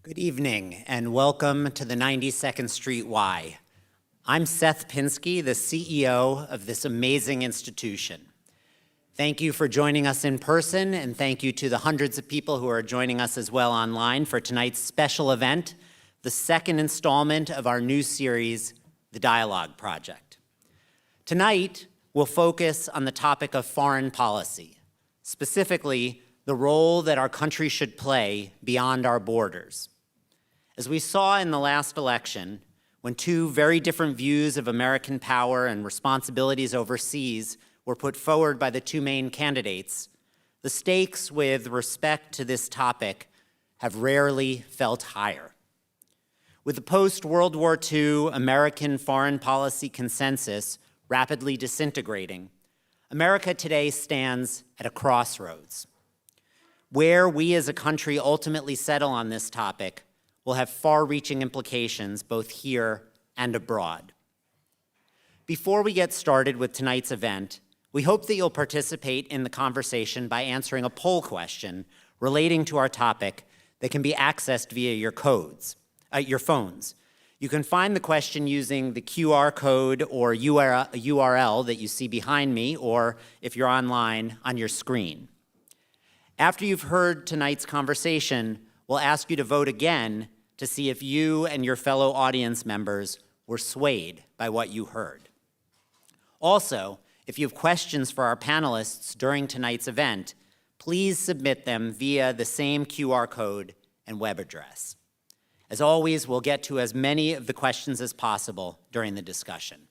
Good evening, and welcome to the 92nd Street Y. I'm Seth Pinsky, the CEO of this amazing institution. Thank you for joining us in person, and thank you to the hundreds of people who are joining us as well online for tonight's special event, the second installment of our new series, The Dialogue Project. Tonight, we'll focus on the topic of foreign policy, specifically the role that our country should play beyond our borders. As we saw in the last election, when two very different views of American power and responsibilities overseas were put forward by the two main candidates, the stakes with respect to this topic have rarely felt higher. With the post-World War II American foreign policy consensus rapidly disintegrating, America today stands at a crossroads. Where we as a country ultimately settle on this topic will have far-reaching implications both here and abroad. Before we get started with tonight's event, we hope that you'll participate in the conversation by answering a poll question relating to our topic that can be accessed via your phones. You can find the question using the QR code or URL that you see behind me, or if you're online, on your screen. After you've heard tonight's conversation, we'll ask you to vote again to see if you and your fellow audience members were swayed by what you heard. Also, if you have questions for our panelists during tonight's event, please submit them via the same QR code and web address. As always, we'll get to as many of the questions as possible during the discussion.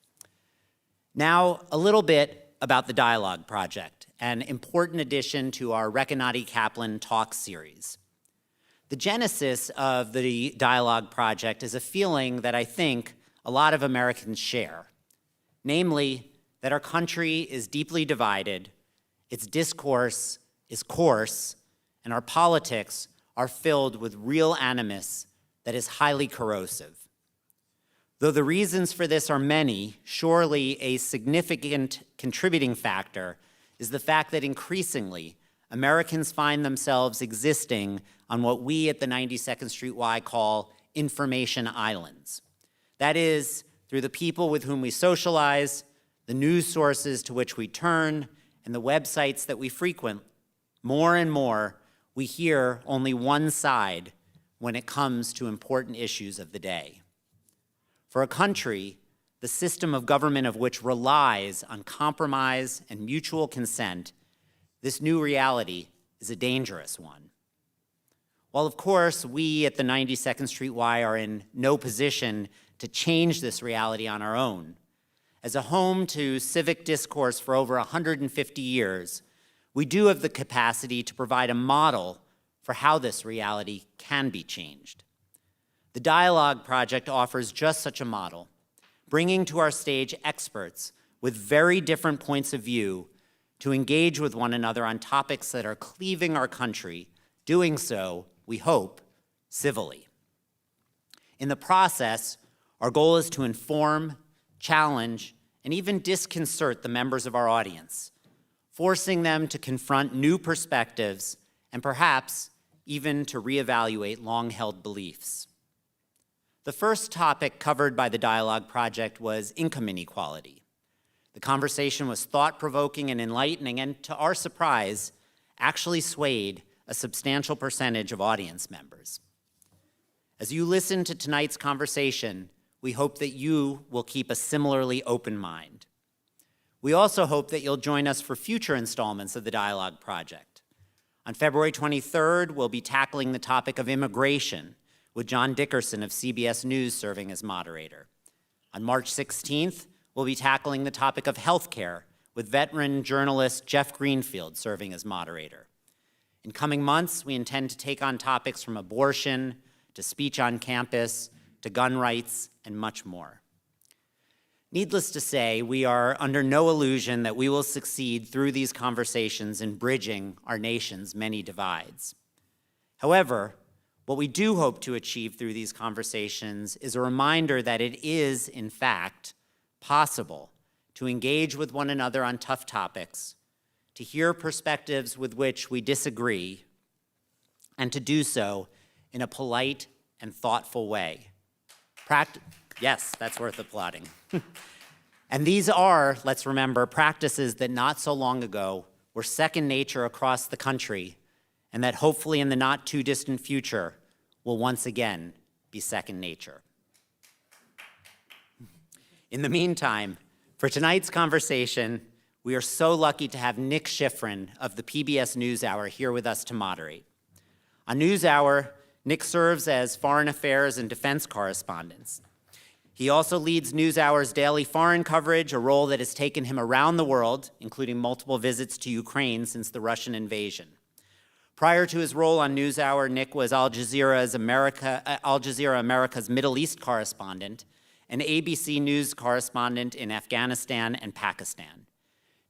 Now, a little bit about the Dialogue Project, an important addition to our Recanati Kaplan talk series. The genesis of the Dialogue Project is a feeling that I think a lot of Americans share, namely that our country is deeply divided, its discourse is coarse, and our politics are filled with real animus that is highly corrosive. Though the reasons for this are many, surely a significant contributing factor is the fact that increasingly Americans find themselves existing on what we at the 92nd Street Y call information islands. That is, through the people with whom we socialize, the news sources to which we turn, and the websites that we frequent, more and more we hear only one side when it comes to important issues of the day. For a country, the system of government of which relies on compromise and mutual consent, this new reality is a dangerous one. While, of course, we at the 92nd Street Y are in no position to change this reality on our own, as a home to civic discourse for over 150 years, we do have the capacity to provide a model for how this reality can be changed. The Dialogue Project offers just such a model, bringing to our stage experts with very different points of view to engage with one another on topics that are cleaving our country, doing so, we hope, civilly. In the process, our goal is to inform, challenge, and even disconcert the members of our audience, forcing them to confront new perspectives and perhaps even to reevaluate long-held beliefs. The first topic covered by the Dialogue Project was income inequality. The conversation was thought-provoking and enlightening, and to our surprise, actually swayed a substantial percentage of audience members. As you listen to tonight's conversation, we hope that you will keep a similarly open mind. We also hope that you'll join us for future installments of the Dialogue Project. On February 23rd, we'll be tackling the topic of immigration with John Dickerson of CBS News serving as moderator. On March 16th, we'll be tackling the topic of healthcare with veteran journalist Jeff Greenfield serving as moderator. In coming months, we intend to take on topics from abortion to speech on campus to gun rights and much more. Needless to say, we are under no illusion that we will succeed through these conversations in bridging our nation's many divides. However, what we do hope to achieve through these conversations is a reminder that it is, in fact, possible to engage with one another on tough topics, to hear perspectives with which we disagree, and to do so in a polite and thoughtful way. Yes, that's worth applauding. And these are, let's remember, practices that not so long ago were second nature across the country, and that hopefully in the not too distant future will once again be second nature. In the meantime, for tonight's conversation, we are so lucky to have Nick Schifrin of the PBS NewsHour here with us to moderate. On NewsHour, Nick serves as foreign affairs and defense correspondent. He also leads NewsHour's daily foreign coverage, a role that has taken him around the world, including multiple visits to Ukraine since the Russian invasion. Prior to his role on NewsHour, Nick was Al Jazeera America's Middle East correspondent and ABC News correspondent in Afghanistan and Pakistan.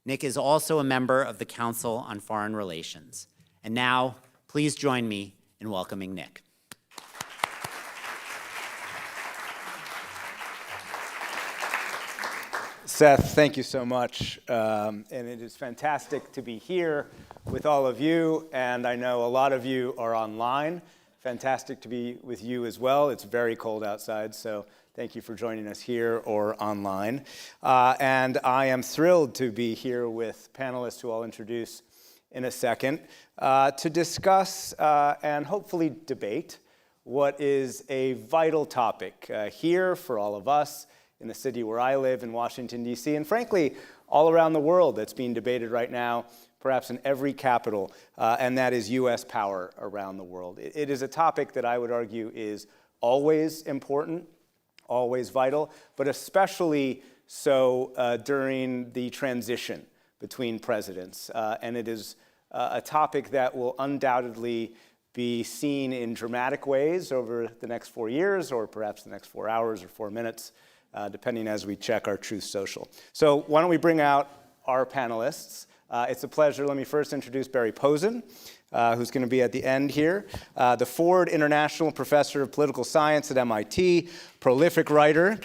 Nick is also a member of the Council on Foreign Relations. And now, please join me in welcoming Nick. Seth, thank you so much. And it is fantastic to be here with all of you. And I know a lot of you are online. Fantastic to be with you as well. It's very cold outside, so thank you for joining us here or online. And I am thrilled to be here with panelists who I'll introduce in a second to discuss and hopefully debate what is a vital topic here for all of us in the city where I live in Washington, D.C., and frankly, all around the world that's being debated right now, perhaps in every capital, and that is U.S. power around the world. It is a topic that I would argue is always important, always vital, but especially so during the transition between presidents. And it is a topic that will undoubtedly be seen in dramatic ways over the next 4 years, or perhaps the next 4 hours or 4 minutes, depending as we check our Truth Social. So why don't we bring out our panelists. It's a pleasure. Let me first introduce Barry Posen, who's going to be at the end here. The Ford International Professor of Political Science at MIT, prolific writer.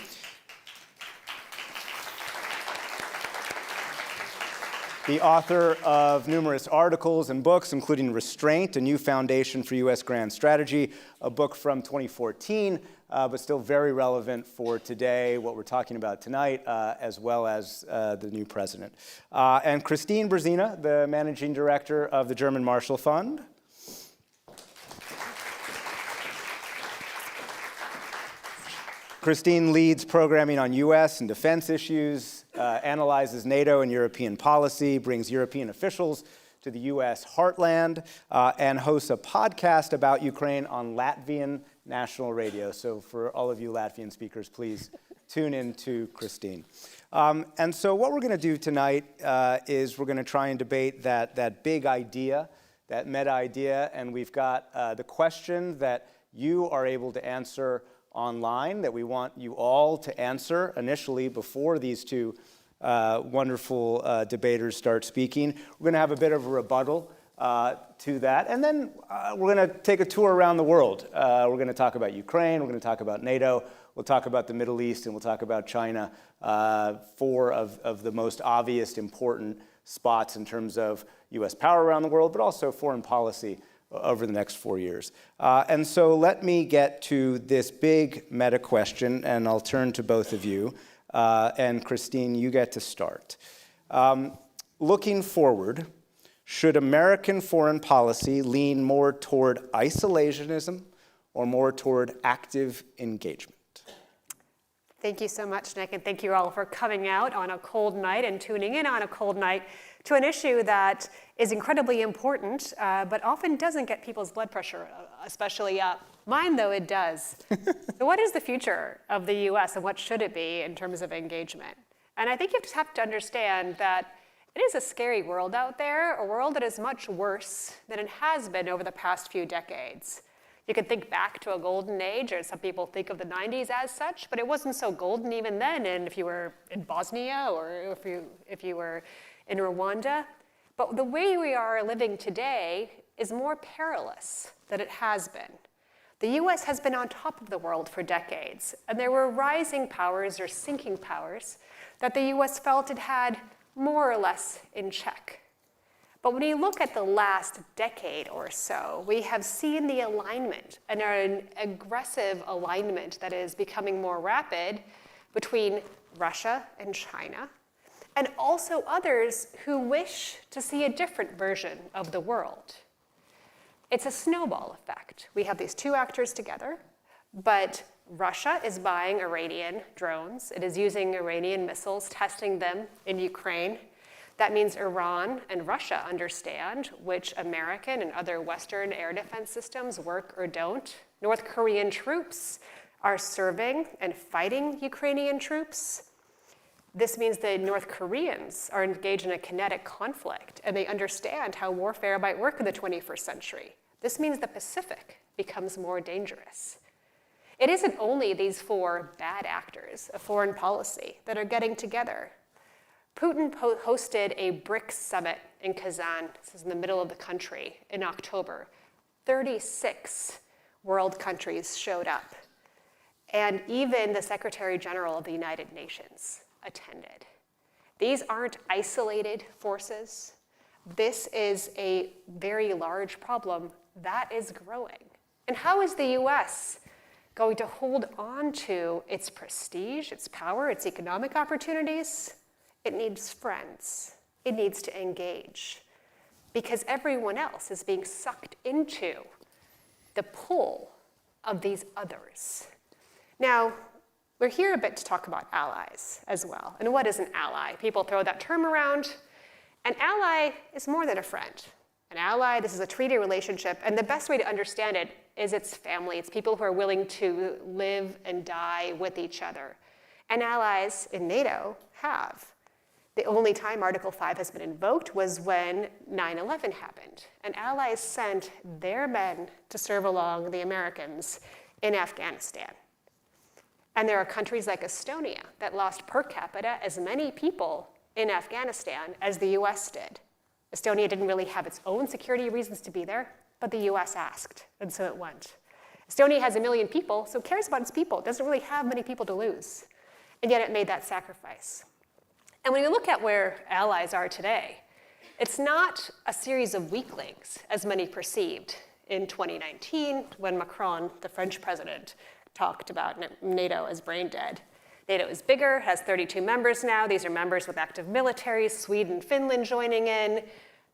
The author of numerous articles and books, including Restraint, A New Foundation for U.S. Grand Strategy, a book from 2014, but still very relevant for today, what we're talking about tonight, as well as the new president. And Kristine Berzina, the managing director of the German Marshall Fund. Kristine leads programming on U.S. and defense issues, analyzes NATO and European policy, brings European officials to the U.S. heartland, and hosts a podcast about Ukraine on Latvian national radio. So for all of you Latvian speakers, please tune in to Kristine. And so what we're going to do tonight is we're going to try and debate that big idea, that meta idea, and we've got the question that you are able to answer online that we want you all to answer initially before these two wonderful debaters start speaking. We're going to have a bit of a rebuttal to that, and then we're going to take a tour around the world. We're going to talk about Ukraine, we're going to talk about NATO, we'll talk about the Middle East, and we'll talk about China, four of the most obvious important spots in terms of U.S. power around the world, but also foreign policy over the next 4 years. And so let me get to this big meta question, and I'll turn to both of you. And Kristine, you get to start. Looking forward, should American foreign policy lean more toward isolationism or more toward active engagement? Thank you so much, Nick, and thank you all for coming out on a cold night and tuning in on a cold night to an issue that is incredibly important, but often doesn't get people's blood pressure especially up. Mine, though, it does. So what is the future of the U.S. and what should it be in terms of engagement? And I think you just have to understand that it is a scary world out there, a world that is much worse than it has been over the past few decades. You could think back to a golden age, or some people think of the 90s as such, but it wasn't so golden even then, and if you were in Bosnia or if you were in Rwanda. But the way we are living today is more perilous than it has been. The US has been on top of the world for decades, and there were rising powers or sinking powers that the US felt it had more or less in check. But when you look at the last decade or so, we have seen the alignment, and an aggressive alignment that is becoming more rapid between Russia and China, and also others who wish to see a different version of the world. It's a snowball effect. We have these two actors together, but Russia is buying Iranian drones. It is using Iranian missiles, testing them in Ukraine. That means Iran and Russia understand which American and other Western air defense systems work or don't. North Korean troops are serving and fighting Ukrainian troops. This means the North Koreans are engaged in a kinetic conflict, and they understand how warfare might work in the 21st century. This means the Pacific becomes more dangerous. It isn't only these four bad actors of foreign policy that are getting together. Putin hosted a BRICS summit in Kazan, this is in the middle of the country, in October. 36 world countries showed up. And even the Secretary General of the United Nations attended. These aren't isolated forces. This is a very large problem that is growing. And how is the US going to hold on to its prestige, its power, its economic opportunities? It needs friends. It needs to engage, because everyone else is being sucked into the pull of these others. Now, we're here a bit to talk about allies as well. And what is an ally? People throw that term around. An ally is more than a friend. An ally, this is a treaty relationship, and the best way to understand it is it's family. It's people who are willing to live and die with each other. And allies in NATO have. The only time Article 5 has been invoked was when 9/11 happened. And allies sent their men to serve along the Americans in Afghanistan. And there are countries like Estonia that lost per capita as many people in Afghanistan as the US did. Estonia didn't really have its own security reasons to be there, but the US asked, and so it went. Estonia has 1 million people, so it cares about its people. It doesn't really have many people to lose. And yet it made that sacrifice. And when you look at where allies are today, it's not a series of weaklings, as many perceived in 2019 when Macron, the French president, talked about NATO as brain dead. NATO is bigger, has 32 members now. These are members with active militaries, Sweden, Finland joining in.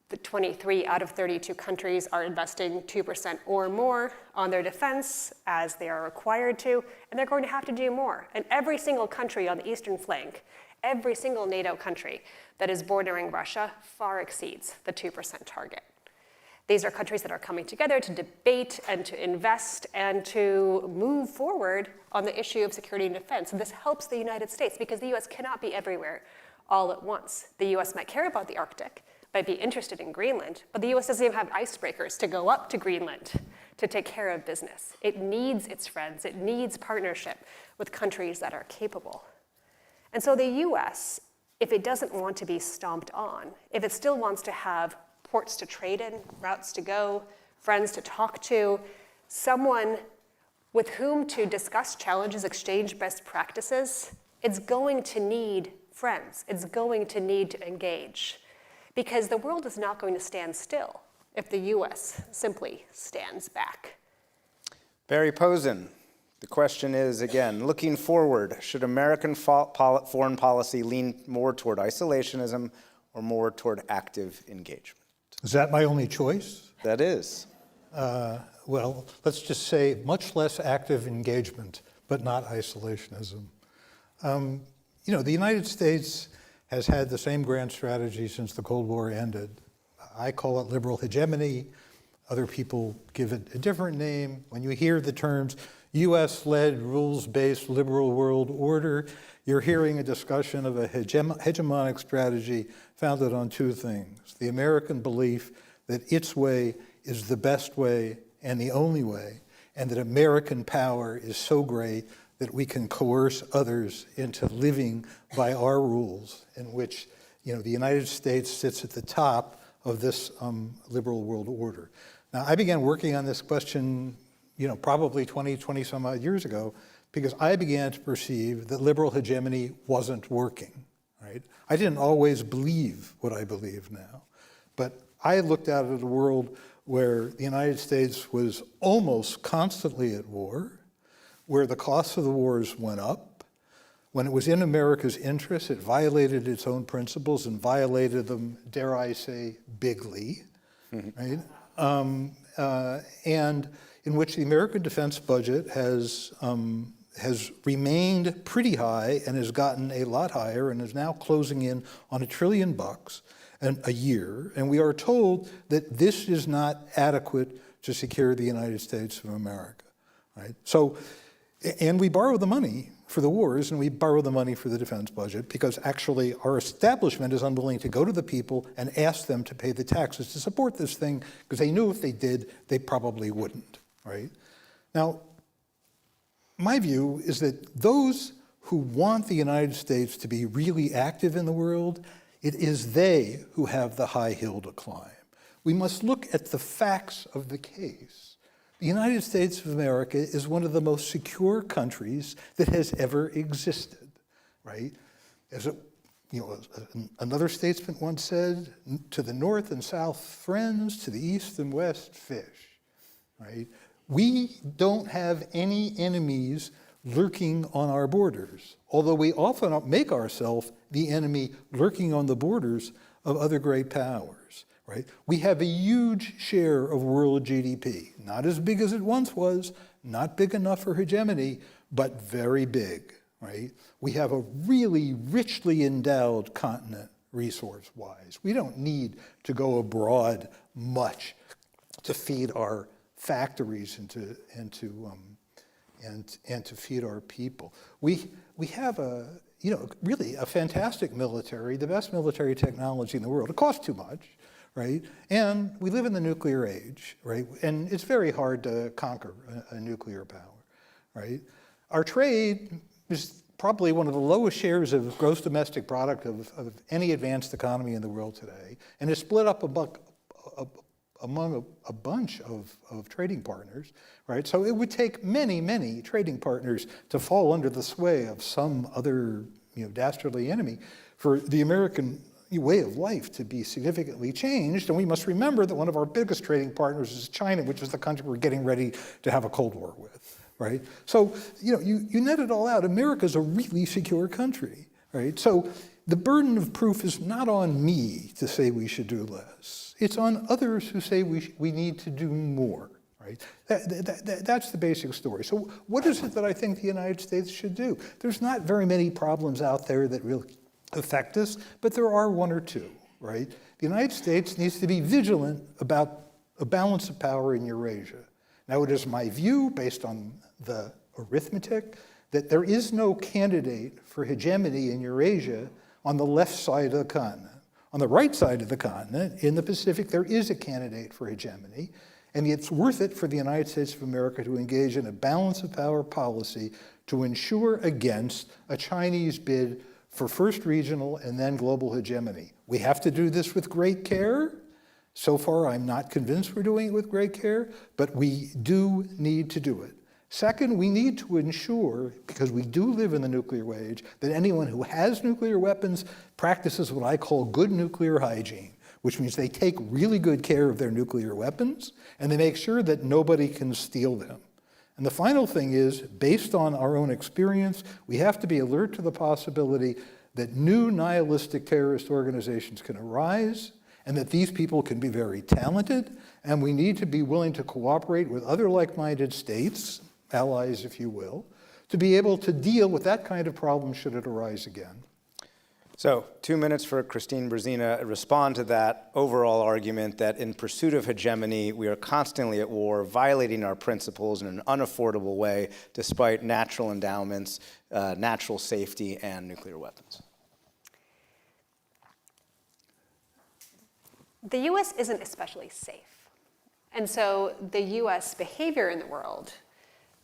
The 23 out of 32 countries are investing 2% or more on their defense, as they are required to, and they're going to have to do more. And every single country on the eastern flank, every single NATO country that is bordering Russia far exceeds the 2% target. These are countries that are coming together to debate and to invest and to move forward on the issue of security and defense. And this helps the United States because the US cannot be everywhere all at once. The US might care about the Arctic, might be interested in Greenland, but the US doesn't even have icebreakers to go up to Greenland to take care of business. It needs its friends. It needs partnership with countries that are capable. And so the US, if it doesn't want to be stomped on, if it still wants to have ports to trade in, routes to go, friends to talk to, someone with whom to discuss challenges, exchange best practices, it's going to need friends. It's going to need to engage, because the world is not going to stand still if the US simply stands back. Barry Posen, the question is, again, looking forward, should American foreign policy lean more toward isolationism or more toward active engagement? Is that my only choice? That is. Well, let's just say much less active engagement, but not isolationism. The United States has had the same grand strategy since the Cold War ended. I call it liberal hegemony. Other people give it a different name. When you hear the terms US-led, rules-based liberal world order, you're hearing a discussion of a hegemonic strategy founded on two things: the American belief that its way is the best way and the only way, and that American power is so great that we can coerce others into living by our rules, in which the United States sits at the top of this liberal world order. Now, I began working on this question probably 20 some odd years ago, because I began to perceive that liberal hegemony wasn't working, right? I didn't always believe what I believe now, but I looked out at a world where the United States was almost constantly at war, where the costs of the wars went up. When it was in America's interest, it violated its own principles and violated them, dare I say, bigly, right? And in which the American defense budget has remained pretty high and has gotten a lot higher and is now closing in on $1 trillion a year. And we are told that this is not adequate to secure the United States of America, right? So, and we borrow the money for the wars and we borrow the money for the defense budget because actually our establishment is unwilling to go to the people and ask them to pay the taxes to support this thing because they knew if they did, they probably wouldn't, right? Now, my view is that those who want the United States to be really active in the world, it is they who have the high hill to climb. We must look at the facts of the case. The United States of America is one of the most secure countries that has ever existed, right? As another statesman once said, to the north and south, friends, to the east and west, fish, right? We don't have any enemies lurking on our borders, although we often make ourselves the enemy lurking on the borders of other great powers, right? We have a huge share of world GDP, not as big as it once was, not big enough for hegemony, but very big, right? We have a really richly endowed continent resource-wise. We don't need to go abroad much to feed our factories and to feed our people. We have really a fantastic military, the best military technology in the world. It costs too much, right? And we live in the nuclear age, right? And it's very hard to conquer a nuclear power, right? Our trade is probably one of the lowest shares of gross domestic product of any advanced economy in the world today, and it's split up among a bunch of trading partners, right? So it would take many, many trading partners to fall under the sway of some other, dastardly enemy for the American way of life to be significantly changed. And we must remember that one of our biggest trading partners is China, which is the country we're getting ready to have a Cold War with, right? So, you net it all out. America's a really secure country, right? So the burden of proof is not on me to say we should do less. It's on others who say we need to do more, right? That's the basic story. So what is it that I think the United States should do? There's not very many problems out there that really affect us, but there are one or two, right? The United States needs to be vigilant about a balance of power in Eurasia. Now, it is my view, based on the arithmetic, that there is no candidate for hegemony in Eurasia on the left side of the continent. On the right side of the continent, in the Pacific, there is a candidate for hegemony, and it's worth it for the United States of America to engage in a balance of power policy to ensure against a Chinese bid for first regional and then global hegemony. We have to do this with great care. So far, I'm not convinced we're doing it with great care, but we do need to do it. Second, we need to ensure, because we do live in the nuclear age, that anyone who has nuclear weapons practices what I call good nuclear hygiene, which means they take really good care of their nuclear weapons, and they make sure that nobody can steal them. And the final thing is, based on our own experience, we have to be alert to the possibility that new nihilistic terrorist organizations can arise, and that these people can be very talented, and we need to be willing to cooperate with other like-minded states, allies, if you will, to be able to deal with that kind of problem should it arise again. So 2 minutes for Kristine Berzina. Respond to that overall argument that in pursuit of hegemony, we are constantly at war, violating our principles in an unaffordable way, despite natural endowments, natural safety, and nuclear weapons. The US isn't especially safe. And so the US behavior in the world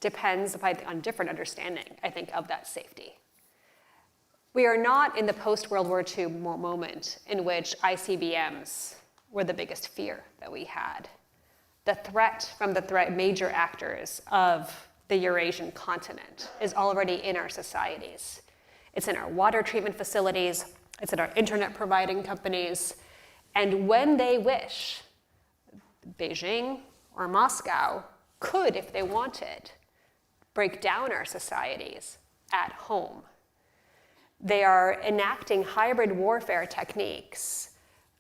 depends on different understanding, I think, of that safety. We are not in the post-World War II moment in which ICBMs were the biggest fear that we had. The threat from the major actors of the Eurasian continent is already in our societies. It's in our water treatment facilities, it's in our internet providing companies, And when they wish, Beijing or Moscow could, if they wanted, break down our societies at home. They are enacting hybrid warfare techniques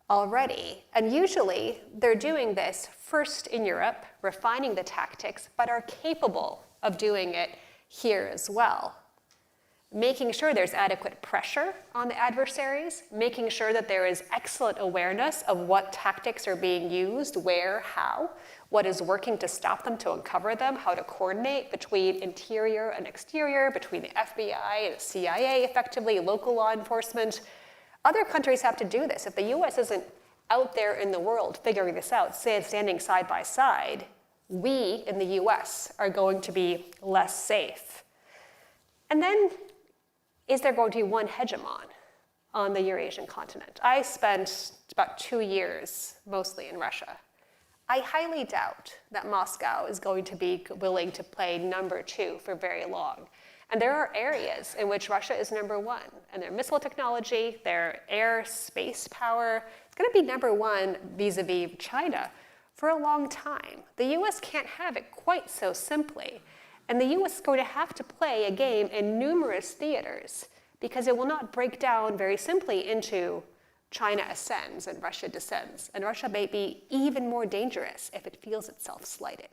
already, and usually they're doing this first in Europe, refining the tactics, but are capable of doing it here as well. Making sure there's adequate pressure on the adversaries, making sure that there is excellent awareness of what tactics are being used, where, how, what is working to stop them, to uncover them, how to coordinate between interior and exterior, between the FBI and the CIA effectively, local law enforcement. Other countries have to do this. If the US isn't out there in the world figuring this out, standing side by side, we in the US are going to be less safe. And then, is there going to be one hegemon on the Eurasian continent? I spent about 2 years mostly in Russia. I highly doubt that Moscow is going to be willing to play number 2 for very long. And there are areas in which Russia is number 1, and their missile technology, their air space power, it's going to be number 1 vis-a-vis China for a long time. The US can't have it quite so simply. And the US is going to have to play a game in numerous theaters because it will not break down very simply into China ascends and Russia descends. And Russia may be even more dangerous if it feels itself slighted.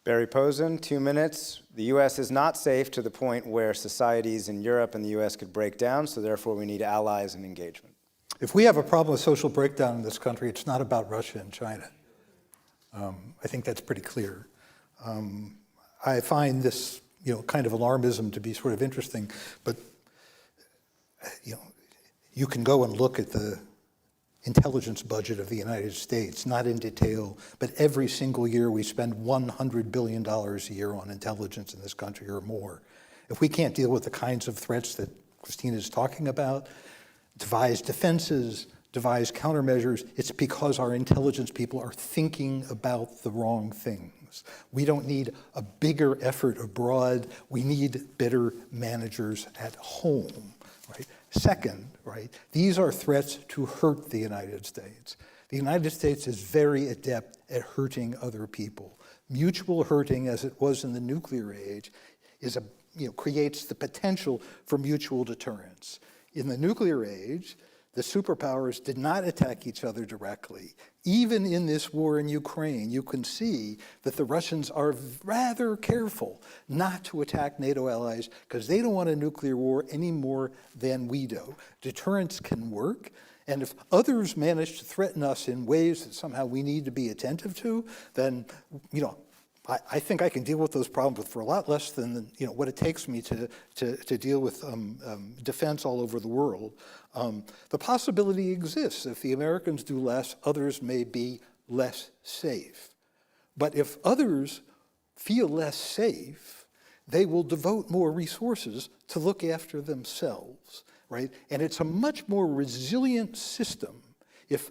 Barry Posen, 2 minutes. The US is not safe to the point where societies in Europe and the US could break down, so therefore we need allies and engagement. If we have a problem with social breakdown in this country, it's not about Russia and China. I think that's pretty clear. I find this, kind of alarmism to be sort of interesting, but, you can go and look at the intelligence budget of the United States, not in detail, but every single year we spend $100 billion a year on intelligence in this country or more. If we can't deal with the kinds of threats that Kristine is talking about, devise defenses, devise countermeasures, it's because our intelligence people are thinking about the wrong things. We don't need a bigger effort abroad. We need better managers at home, right? Second, right, these are threats to hurt the United States. The United States is very adept at hurting other people. Mutual hurting, as it was in the nuclear age, creates the potential for mutual deterrence. In the nuclear age, the superpowers did not attack each other directly. Even in this war in Ukraine, you can see that the Russians are rather careful not to attack NATO allies because they don't want a nuclear war any more than we do. Deterrence can work, and if others manage to threaten us in ways that somehow we need to be attentive to, then, I think I can deal with those problems for a lot less than what it takes me to deal with defense all over the world. The possibility exists. If the Americans do less, others may be less safe. But if others feel less safe, they will devote more resources to look after themselves, right? And it's a much more resilient system if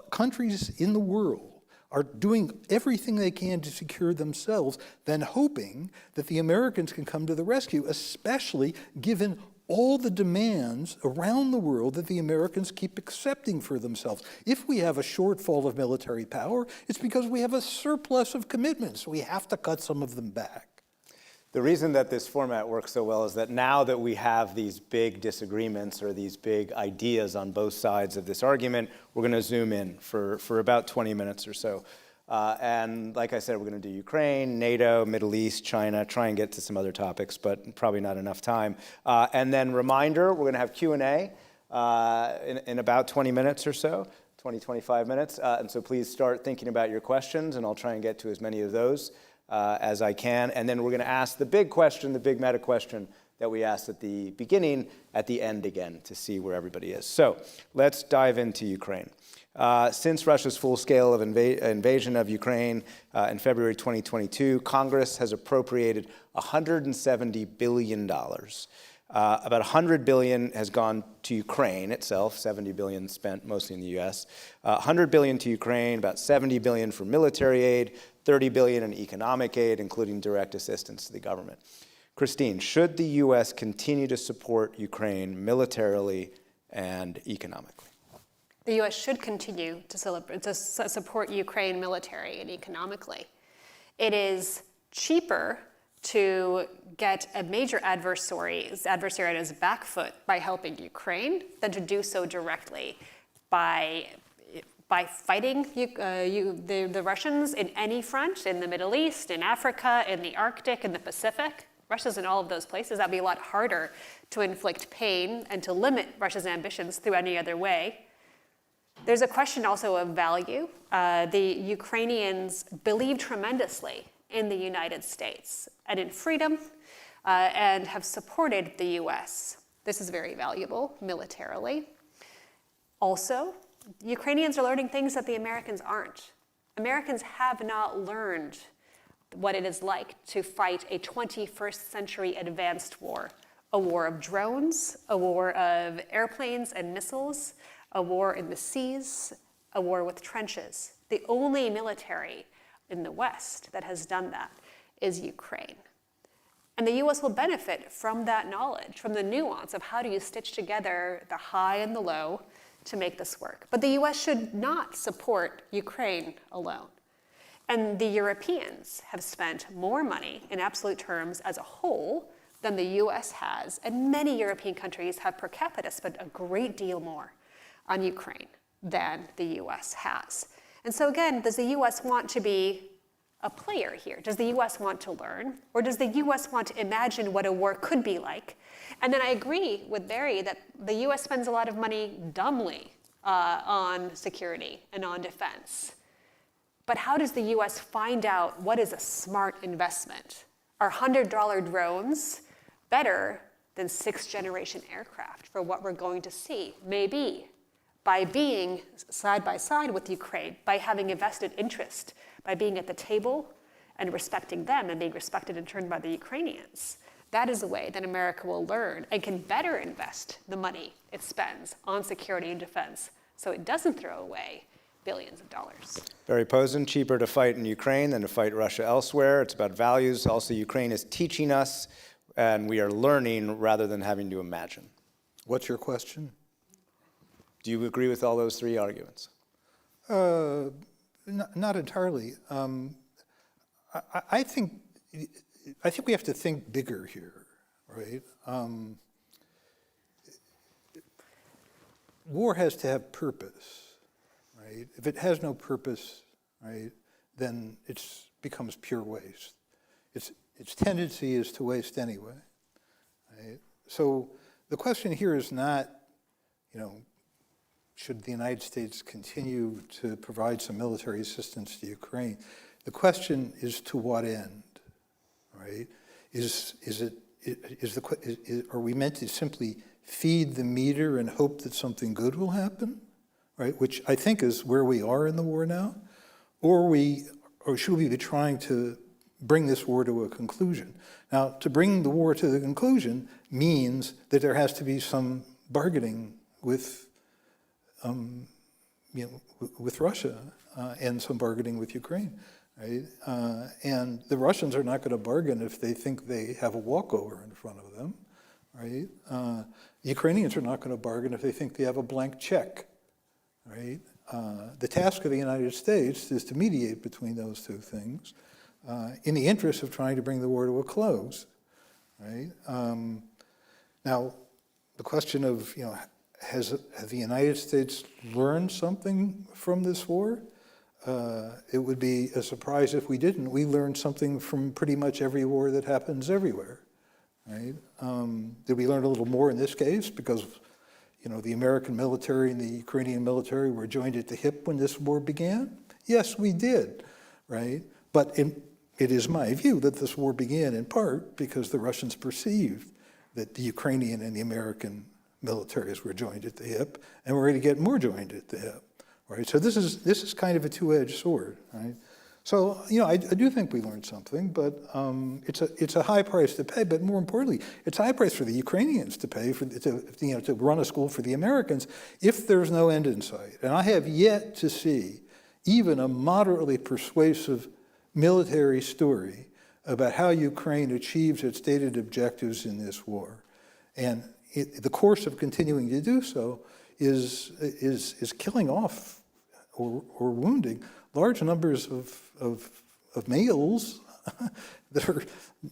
countries in the world are doing everything they can to secure themselves than hoping that the Americans can come to the rescue, especially given all the demands around the world that the Americans keep accepting for themselves. If we have a shortfall of military power, it's because we have a surplus of commitments. We have to cut some of them back. The reason that this format works so well is that now that we have these big disagreements or these big ideas on both sides of this argument, we're going to zoom in for about 20 minutes or so. And like I said, we're going to do Ukraine, NATO, Middle East, China, try and get to some other topics, but probably not enough time. And then reminder, we're going to have Q&A in about 20 minutes or so, 25 minutes. And so please start thinking about your questions, and I'll try and get to as many of those as I can. And then we're going to ask the big question, the big meta question that we asked at the beginning, at the end again, to see where everybody is. So let's dive into Ukraine. Since Russia's full-scale invasion of Ukraine in February 2022, Congress has appropriated $170 billion. About $100 billion has gone to Ukraine itself, $70 billion spent mostly in the US. $100 billion to Ukraine, about $70 billion for military aid, $30 billion in economic aid, including direct assistance to the government. Kristine, should the US continue to support Ukraine militarily and economically? The The U.S. should continue to support Ukraine military and economically. It is cheaper to get a major adversary on his back foot by helping Ukraine than to do so directly by fighting the Russians in any front, in the Middle East, in Africa, in the Arctic, in the Pacific. Russia's in all of those places. That'd be a lot harder to inflict pain and to limit Russia's ambitions through any other way. There's a question also of value. The Ukrainians believe tremendously in the United States and in freedom and have supported the US. This is very valuable militarily. Also, Ukrainians are learning things that the Americans aren't. Americans have not learned what it is like to fight a 21st century advanced war, a war of drones, a war of airplanes and missiles, a war in the seas, a war with trenches. The only military in the West that has done that is Ukraine. And the US will benefit from that knowledge, from the nuance of how do you stitch together the high and the low to make this work. But the US should not support Ukraine alone. And the Europeans have spent more money in absolute terms as a whole than the US has, and many European countries have per capita spent a great deal more on Ukraine than the US has. And so again, does the US want to be a player here? Does the US want to learn? Or does the US want to imagine what a war could be like? And then I agree with Barry that the US spends a lot of money dumbly on security and on defense. But how does the US find out what is a smart investment? Are $100 drones better than 6th-generation aircraft for what we're going to see? Maybe. By being side by side with Ukraine, by having a vested interest, by being at the table and respecting them and being respected in turn by the Ukrainians. That is a way that America will learn and can better invest the money it spends on security and defense so it doesn't throw away billions of dollars. Barry Posen, cheaper to fight in Ukraine than to fight Russia elsewhere. It's about values. Also, Ukraine is teaching us, and we are learning rather than having to imagine. What's your question? Do you agree with all those three arguments? Not entirely. I think we have to think bigger here, right? War has to have purpose, right? If it has no purpose, right, then it becomes pure waste. Its tendency is to waste anyway, right? So the question here is not, should the United States continue to provide some military assistance to Ukraine? The question is to what end, right? Are we meant to simply feed the meter and hope that something good will happen, right? Which I think is where we are in the war now, or should we be trying to bring this war to a conclusion? Now, to bring the war to the conclusion means that there has to be some bargaining with Russia and some bargaining with Ukraine, right? And the Russians are not going to bargain if they think they have a walkover in front of them, right? The Ukrainians are not going to bargain if they think they have a blank check, right? The task of the United States is to mediate between those two things in the interest of trying to bring the war to a close, right? Now, the question of, has the United States learned something from this war? It would be a surprise if we didn't. We learned something from pretty much every war that happens everywhere, right? Did we learn a little more in this case because, the American military and the Ukrainian military were joined at the hip when this war began? Yes, we did, right? But it is my view that this war began in part because the Russians perceived that the Ukrainian and the American militaries were joined at the hip, and we're going to get more joined at the hip, right? So this is kind of a two-edged sword, right? So I do think we learned something, but it's a high price to pay. But more importantly, it's a high price for the Ukrainians to pay to run a school for the Americans if there's no end in sight. And I have yet to see even a moderately persuasive military story about how Ukraine achieves its stated objectives in this war, and the course of continuing to do so is killing off or wounding large numbers of males that are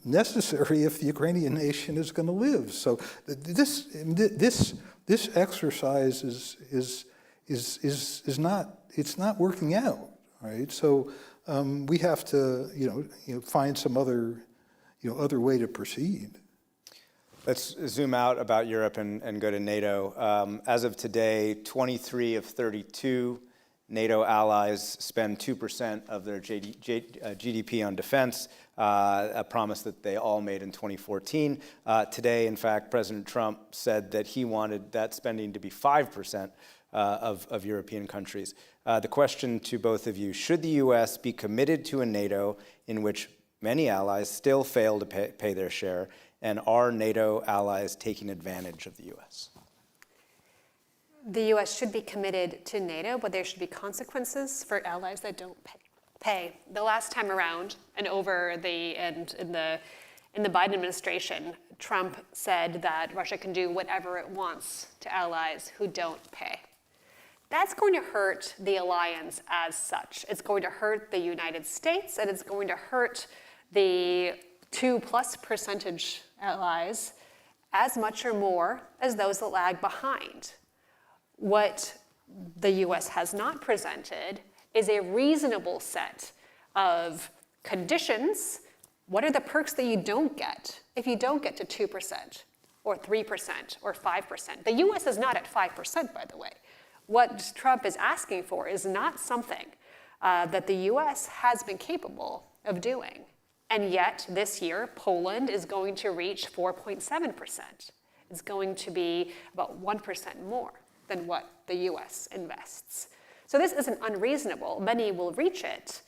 necessary if the Ukrainian nation is going to live. So this exercise is not working out, right? So we have to find some other way to proceed. Let's zoom out about Europe and go to NATO. As of today, 23 of 32 NATO allies spend 2% of their GDP on defense, a promise that they all made in 2014. Today, in fact, President Trump said that he wanted that spending to be 5% of European countries. The question to both of you, should the US be committed to a NATO in which many allies still fail to pay their share, and are NATO allies taking advantage of the US? The U.S. should be committed to NATO, but there should be consequences for allies that don't pay. The last time around, and in the Biden administration, Trump said that Russia can do whatever it wants to allies who don't pay. That's going to hurt the alliance as such. It's going to hurt the United States, and it's going to hurt the 2+% allies as much or more as those that lag behind. What the U.S. has not presented is a reasonable set of conditions. What are the perks that you don't get if you don't get to 2% or 3% or 5%? The U.S. is not at 5%, by the way. What Trump is asking for is not something that the U.S. has been capable of doing. And yet, this year, Poland is going to reach 4.7%. It's going to be about 1% more than what the US invests. So this isn't unreasonable. Many will reach it,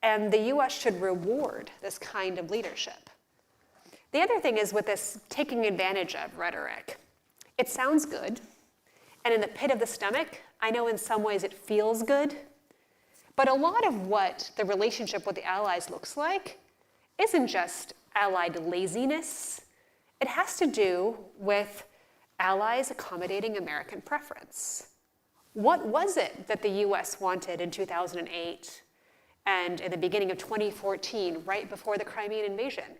and the US should reward this kind of leadership. The other thing is with this taking advantage of rhetoric. It sounds good, and in the pit of the stomach, I know in some ways it feels good, but a lot of what the relationship with the allies looks like isn't just allied laziness. It has to do with allies accommodating American preference. What was it that the US wanted in 2008 and in the beginning of 2014, right before the Crimean invasion?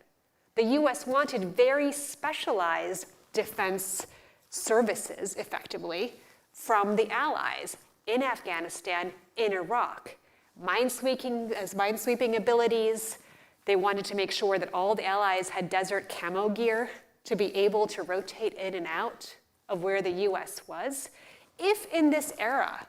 The US wanted very specialized defense services, effectively, from the allies in Afghanistan, in Iraq. Minesweeping abilities. They wanted to make sure that all the allies had desert camo gear to be able to rotate in and out of where the US was. If in this era,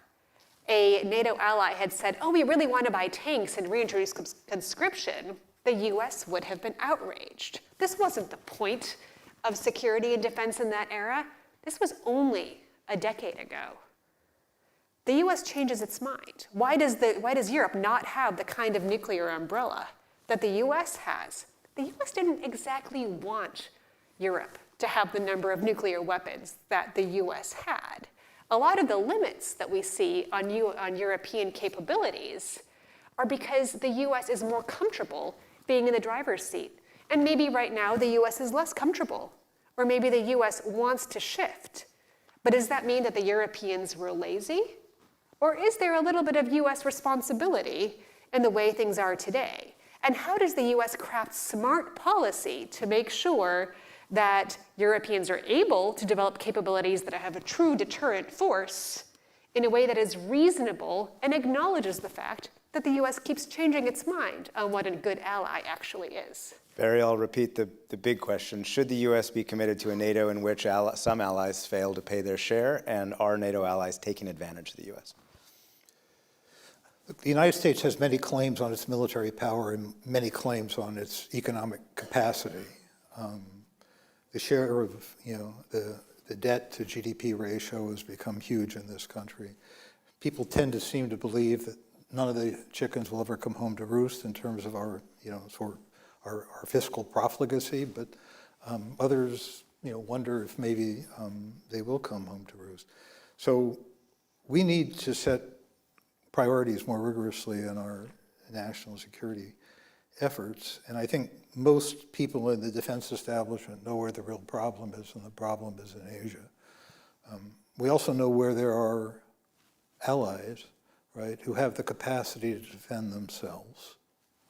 a NATO ally had said, oh, we really want to buy tanks and reintroduce conscription, the US would have been outraged. This wasn't the point of security and defense in that era. This was only a decade ago. The US changes its mind. Why does Europe not have the kind of nuclear umbrella that the US has? The US didn't exactly want Europe to have the number of nuclear weapons that the US had. A lot of the limits that we see on European capabilities are because the US is more comfortable being in the driver's seat. And maybe right now the US is less comfortable, or maybe the US wants to shift. But does that mean that the Europeans were lazy? Or is there a little bit of US responsibility in the way things are today? And how does the US craft smart policy to make sure that Europeans are able to develop capabilities that have a true deterrent force in a way that is reasonable and acknowledges the fact that the US keeps changing its mind on what a good ally actually is? Barry, I'll repeat the big question. Should the US be committed to a NATO in which some allies fail to pay their share, and are NATO allies taking advantage of the US? The United States has many claims on its military power and many claims on its economic capacity. The share of the debt to GDP ratio has become huge in this country. People tend to seem to believe that none of the chickens will ever come home to roost in terms of our fiscal profligacy, but others wonder if maybe they will come home to roost. So we need to set priorities more rigorously in our national security efforts. And I think most people in the defense establishment know where the real problem is, and the problem is in Asia. We also know where there are allies, right, who have the capacity to defend themselves,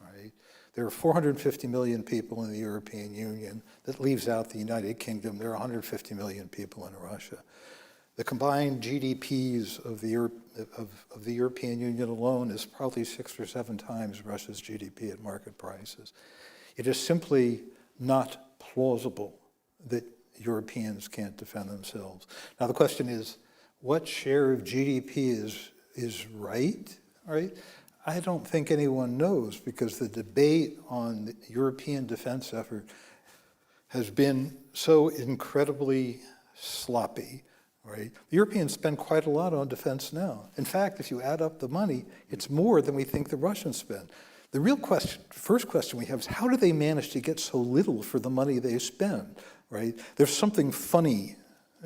right? There are 450 million people in the European Union. That leaves out the United Kingdom. There are 150 million people in Russia. The combined GDPs of the European Union alone is probably 6 or 7 times Russia's GDP at market prices. It is simply not plausible that Europeans can't defend themselves. Now the question is, what share of GDP is right? I don't think anyone knows, because the debate on the European defense effort has been so incredibly sloppy, right? The Europeans spend quite a lot on defense now. In fact, if you add up the money, it's more than we think the Russians spend. The real question, first question we have is, how do they manage to get so little for the money they spend, right? There's something funny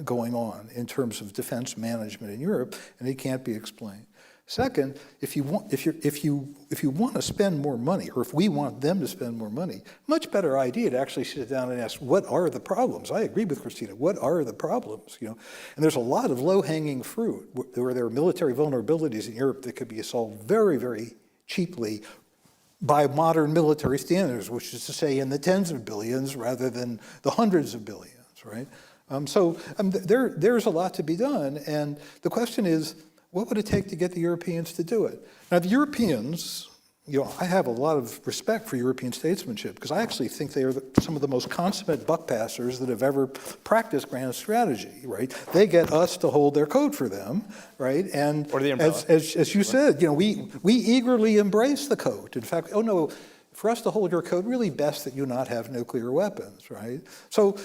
going on in terms of defense management in Europe, and it can't be explained. Second, if you want to spend more money, or if we want them to spend more money, much better idea to actually sit down and ask, what are the problems? I agree with Kristine. What are the problems? And there's a lot of low-hanging fruit where there are military vulnerabilities in Europe that could be solved very, very cheaply by modern military standards, which is to say in the tens of billions rather than the hundreds of billions, right? There's a lot to be done, and the question is, what would it take to get the Europeans to do it? Now, the Europeans, I have a lot of respect for European statesmanship, because I actually think they are some of the most consummate buck passers that have ever practiced grand strategy, right? They get us to hold their code for them, right? And or the umbrella. As you said, we eagerly embrace the code. In fact, oh no, for us to hold your code, really best that you not have nuclear weapons, right? So,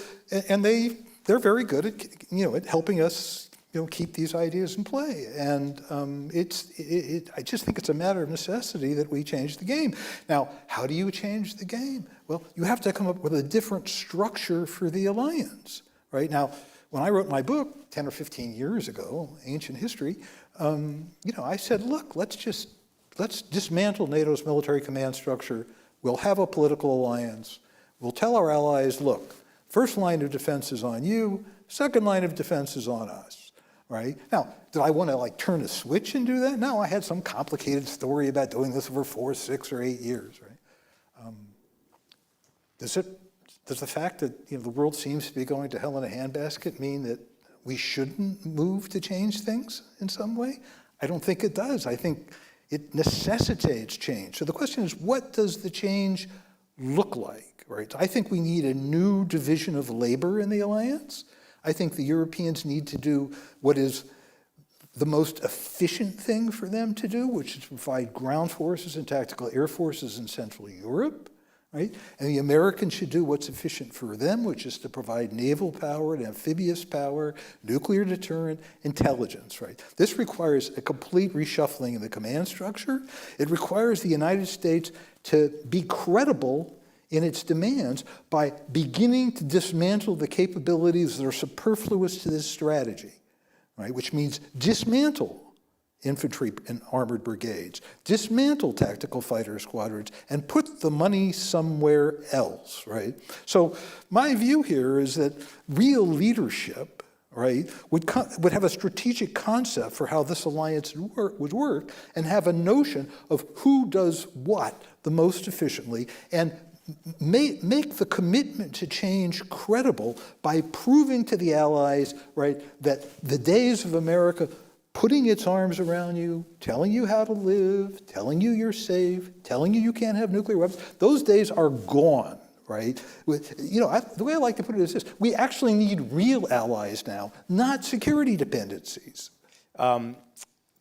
and they're very good at helping us keep these ideas in play. And I just think it's a matter of necessity that we change the game. Now, how do you change the game? Well, you have to come up with a different structure for the alliance, right? Now, when I wrote my book 10 or 15 years ago, Ancient History, I said, look, let's dismantle NATO's military command structure. We'll have a political alliance. We'll tell our allies, look, first line of defense is on you, second line of defense is on us. Right? Now, did I want to turn a switch and do that? No, I had some complicated story about doing this over 4, 6, or 8 years. Right? Does the fact that the world seems to be going to hell in a handbasket mean that we shouldn't move to change things in some way? I don't think it does. I think it necessitates change. So the question is, what does the change look like? Right? I think we need a new division of labor in the alliance. I think the Europeans need to do what is the most efficient thing for them to do, which is to provide ground forces and tactical air forces in Central Europe, right? And the Americans should do what's efficient for them, which is to provide naval power and amphibious power, nuclear deterrent, intelligence, right? This requires a complete reshuffling of the command structure. It requires the United States to be credible in its demands by beginning to dismantle the capabilities that are superfluous to this strategy, right? Which means dismantle infantry and armored brigades, dismantle tactical fighter squadrons, and put the money somewhere else, right? So my view here is that real leadership, right, would have a strategic concept for how this alliance would work and have a notion of who does what the most efficiently, and make the commitment to change credible by proving to the Allies, right, that the days of America putting its arms around you, telling you how to live, telling you you're safe, telling you can't have nuclear weapons, those days are gone, right? The way I like to put it is this: we actually need real allies now, not security dependencies.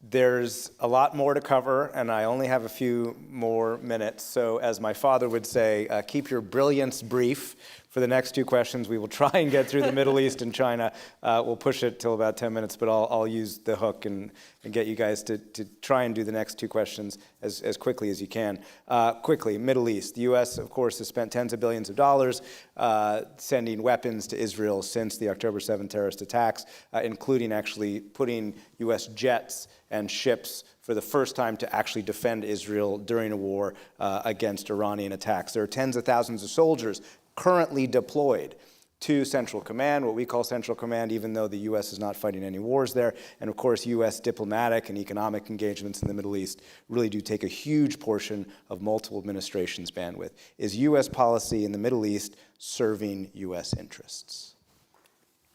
There's a lot more to cover, and I only have a few more minutes. So as my father would say, keep your brilliance brief. For the next 2 questions, we will try and get through the Middle East and China. We'll push it till about 10 minutes, but I'll use the hook and get you guys to try and do the next 2 questions as quickly as you can. Quickly, Middle East. The U.S., of course, has spent tens of billions of dollars sending weapons to Israel since the October 7th terrorist attacks, including actually putting U.S. jets and ships for the first time to actually defend Israel during a war against Iranian attacks. There are tens of thousands of soldiers currently deployed to Central Command, what we call Central Command, even though the U.S. is not fighting any wars there. And of course, U.S. diplomatic and economic engagements in the Middle East really do take a huge portion of multiple administrations' bandwidth. Is U.S. policy in the Middle East serving U.S. interests?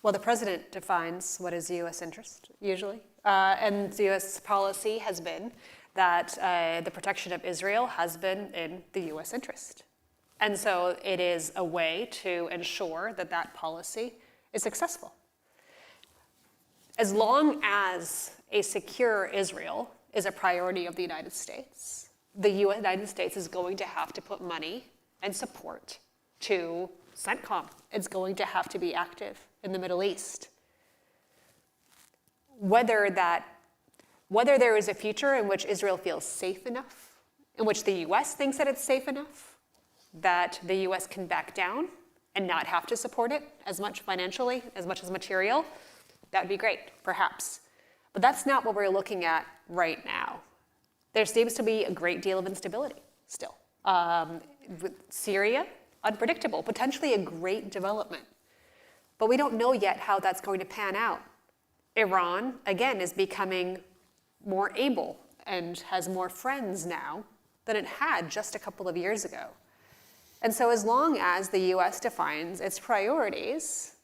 Well, the president defines what is U.S. interest, usually. And the U.S. policy has been that the protection of Israel has been in the U.S. interest. And so it is a way to ensure that that policy is successful. As long as a secure Israel is a priority of the United States, the United States is going to have to put money and support to CENTCOM. It's going to have to be active in the Middle East. Whether there is a future in which Israel feels safe enough, in which the U.S. thinks that it's safe enough, that the U.S. can back down and not have to support it as much financially, as much as material, that would be great, perhaps. But that's not what we're looking at right now. There seems to be a great deal of instability still. With Syria, unpredictable, potentially a great development. But we don't know yet how that's going to pan out. Iran, again, is becoming more able and has more friends now than it had just a couple of years ago. And so as long as the U.S. defines its priorities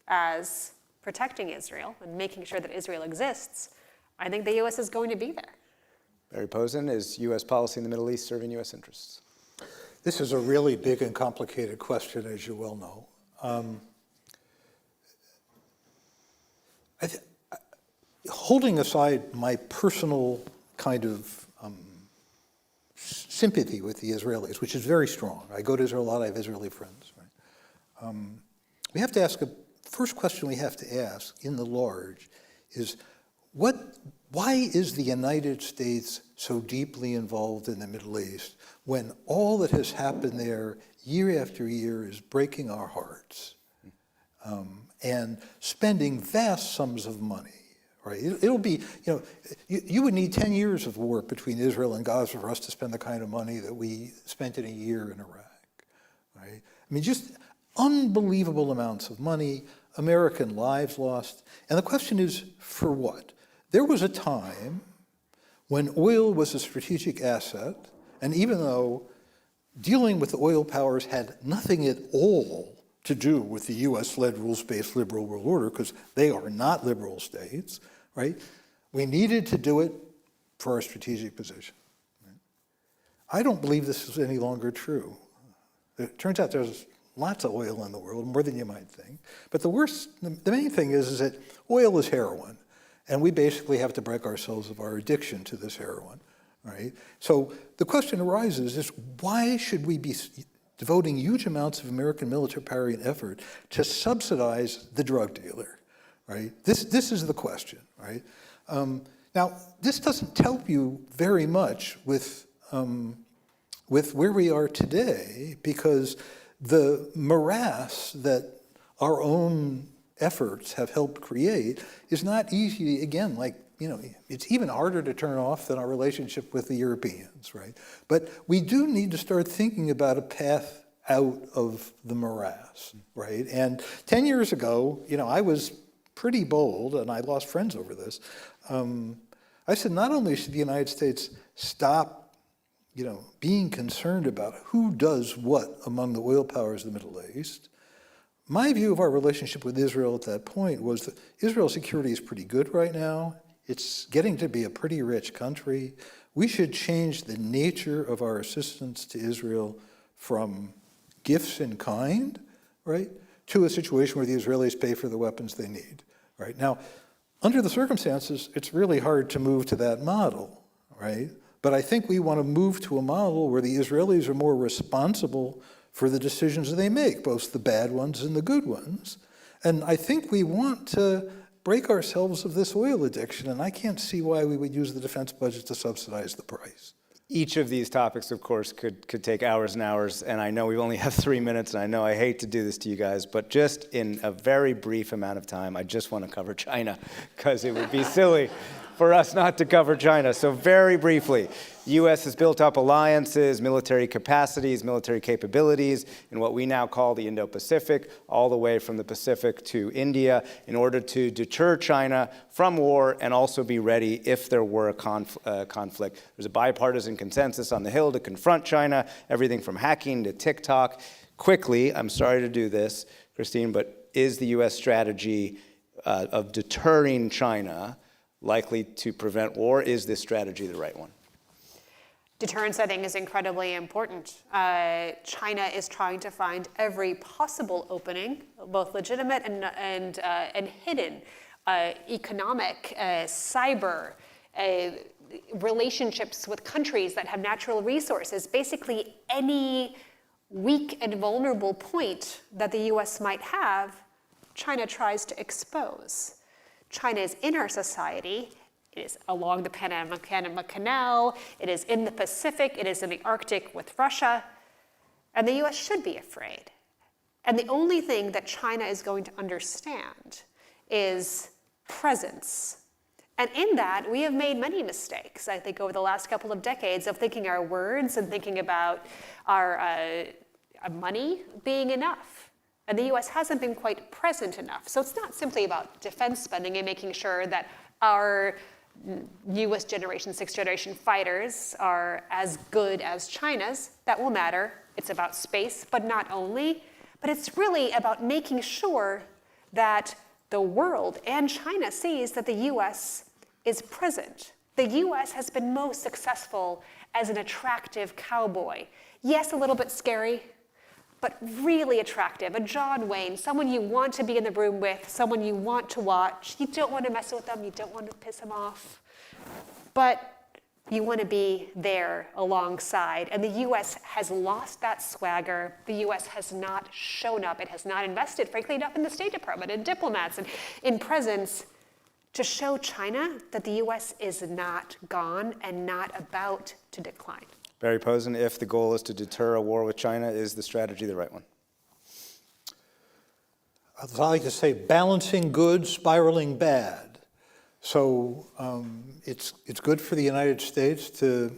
as protecting Israel and making sure that Israel exists, I think the U.S. is going to be there. Barry Posen, is U.S. policy in the Middle East serving U.S. interests? This is a really big and complicated question, as you well know. Holding aside my personal kind of sympathy with the Israelis, which is very strong. I go to Israel a lot, I have Israeli friends. Right? We have to ask, the first question we have to ask in the large is, why is the United States so deeply involved in the Middle East when all that has happened there year after year is breaking our hearts and spending vast sums of money? Right. It'll be, you would need 10 years of war between Israel and Gaza for us to spend the kind of money that we spent in a year in Iraq, right? I mean, just unbelievable amounts of money, American lives lost. And the question is, for what? There was a time when oil was a strategic asset, and even though dealing with the oil powers had nothing at all to do with the US-led rules-based liberal world order, because they are not liberal states, right? We needed to do it for our strategic position. Right? I don't believe this is any longer true. It turns out there's lots of oil in the world, more than you might think. But the main thing is that oil is heroin, and we basically have to break ourselves of our addiction to this heroin, right? So the question arises is, why should we be devoting huge amounts of American military power and effort to subsidize the drug dealer, right? This is the question, right? Now, this doesn't tell you very much with where we are today, because the morass that our own efforts have helped create is not easy, again, it's even harder to turn off than our relationship with the Europeans, right? But we do need to start thinking about a path out of the morass, right? And 10 years ago, I was pretty bold, and I lost friends over this. I said, not only should the United States stop, being concerned about who does what among the oil powers of the Middle East. My view of our relationship with Israel at that point was that Israel's security is pretty good right now. It's getting to be a pretty rich country. We should change the nature of our assistance to Israel from gifts in kind, right, to a situation where the Israelis pay for the weapons they need, right? Now, under the circumstances, it's really hard to move to that model, right? But I think we want to move to a model where the Israelis are more responsible for the decisions that they make, both the bad ones and the good ones. And I think we want to break ourselves of this oil addiction, and I can't see why we would use the defense budget to subsidize the price. Each of these topics, of course, could take hours and hours, and I know we only have 3 minutes, and I know I hate to do this to you guys, but just in a very brief amount of time, I just want to cover China, because it would be silly for us not to cover China. So very briefly, the U.S. has built up alliances, military capacities, military capabilities in what we now call the Indo-Pacific, all the way from the Pacific to India, in order to deter China from war and also be ready if there were a conflict. There's a bipartisan consensus on the Hill to confront China, everything from hacking to TikTok. Quickly, I'm sorry to do this, Kristine, but is the U.S. strategy of deterring China likely to prevent war? Is this strategy the right one? Deterrence, I think, is incredibly important. China is trying to find every possible opening, both legitimate and hidden, economic, cyber, relationships with countries that have natural resources. Basically, any weak and vulnerable point that the U.S. might have, China tries to expose. China is in our society. It is along the Panama Canal. It is in the Pacific. It is in the Arctic with Russia. And the U.S. should be afraid. And the only thing that China is going to understand is presence. And in that, we have made many mistakes, I think, over the last couple of decades of thinking our words and thinking about our money being enough. And the U.S. hasn't been quite present enough. So it's not simply about defense spending and making sure that our newest generation, sixth generation fighters are as good as China's. That will matter. It's about space, but not only. But it's really about making sure that the world and China sees that the U.S. is present. The U.S. has been most successful as an attractive cowboy. Yes, a little bit scary, but really attractive. A John Wayne, someone you want to be in the room with, someone you want to watch. You don't want to mess with them. You don't want to piss them off. But you want to be there alongside. And the U.S. has lost that swagger. The U.S. has not shown up. It has not invested, frankly, enough in the State Department and diplomats and in presence to show China that the U.S. is not gone and not about to decline. Barry Posen, if the goal is to deter a war with China, is the strategy the right one? I'd like to say balancing good, spiraling bad. So it's good for the United States to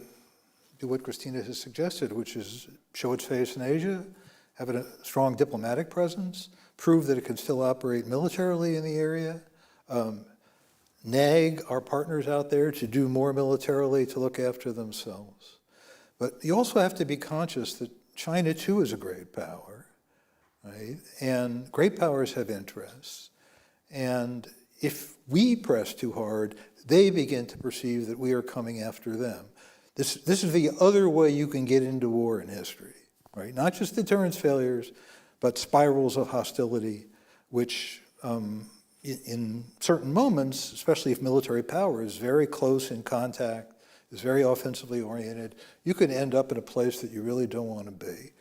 do what Christina has suggested, which is show its face in Asia, have a strong diplomatic presence, prove that it can still operate militarily in the area, nag our partners out there to do more militarily to look after themselves. But you also have to be conscious that China, too, is a great power, right? And great powers have interests. And if we press too hard, they begin to perceive that we are coming after them. This is the other way you can get into war in history, right? Not just deterrence failures, but spirals of hostility, which in certain moments, especially if military power is very close in contact, is very offensively oriented, you can end up in a place that you really don't want to be,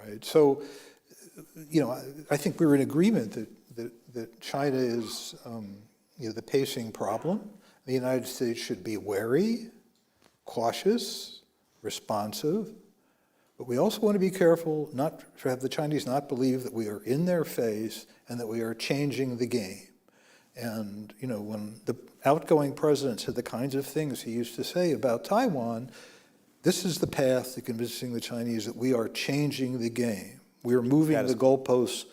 right? So, I think we're in agreement that China is, the pacing problem. The United States should be wary, cautious, responsive, but we also want to be careful not to have the Chinese not believe that we are in their face and that we are changing the game. And, when the outgoing president said the kinds of things he used to say about Taiwan, this is the path to convincing the Chinese that we are changing the game. We are moving the goalposts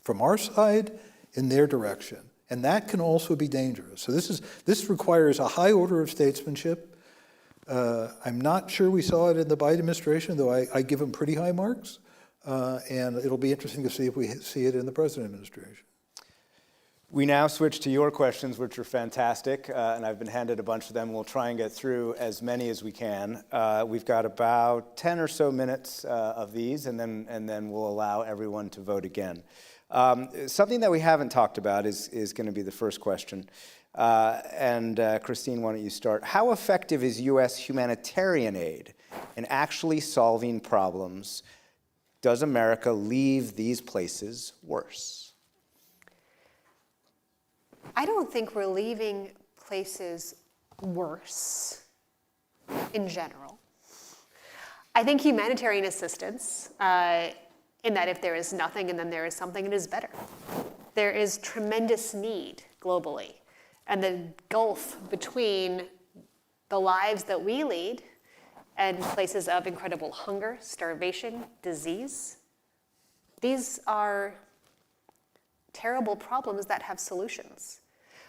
from our side in their direction. And that can also be dangerous. So this requires a high order of statesmanship. I'm not sure we saw it in the Biden administration, though I give him pretty high marks. And it'll be interesting to see if we see it in the present administration. We now switch to your questions, which are fantastic, and I've been handed a bunch of them. We'll try and get through as many as we can. We've got about 10 or so minutes of these, and then we'll allow everyone to vote again. Something that we haven't talked about is going to be the first question. Kristine, why don't you start? How effective is U.S. humanitarian aid in actually solving problems? Does America leave these places worse? I don't think we're leaving places worse in general. I think humanitarian assistance, in that if there is nothing and then there is something, it is better. There is tremendous need globally. and the gulf between the lives that we lead and places of incredible hunger, starvation, disease. These are terrible problems that have solutions.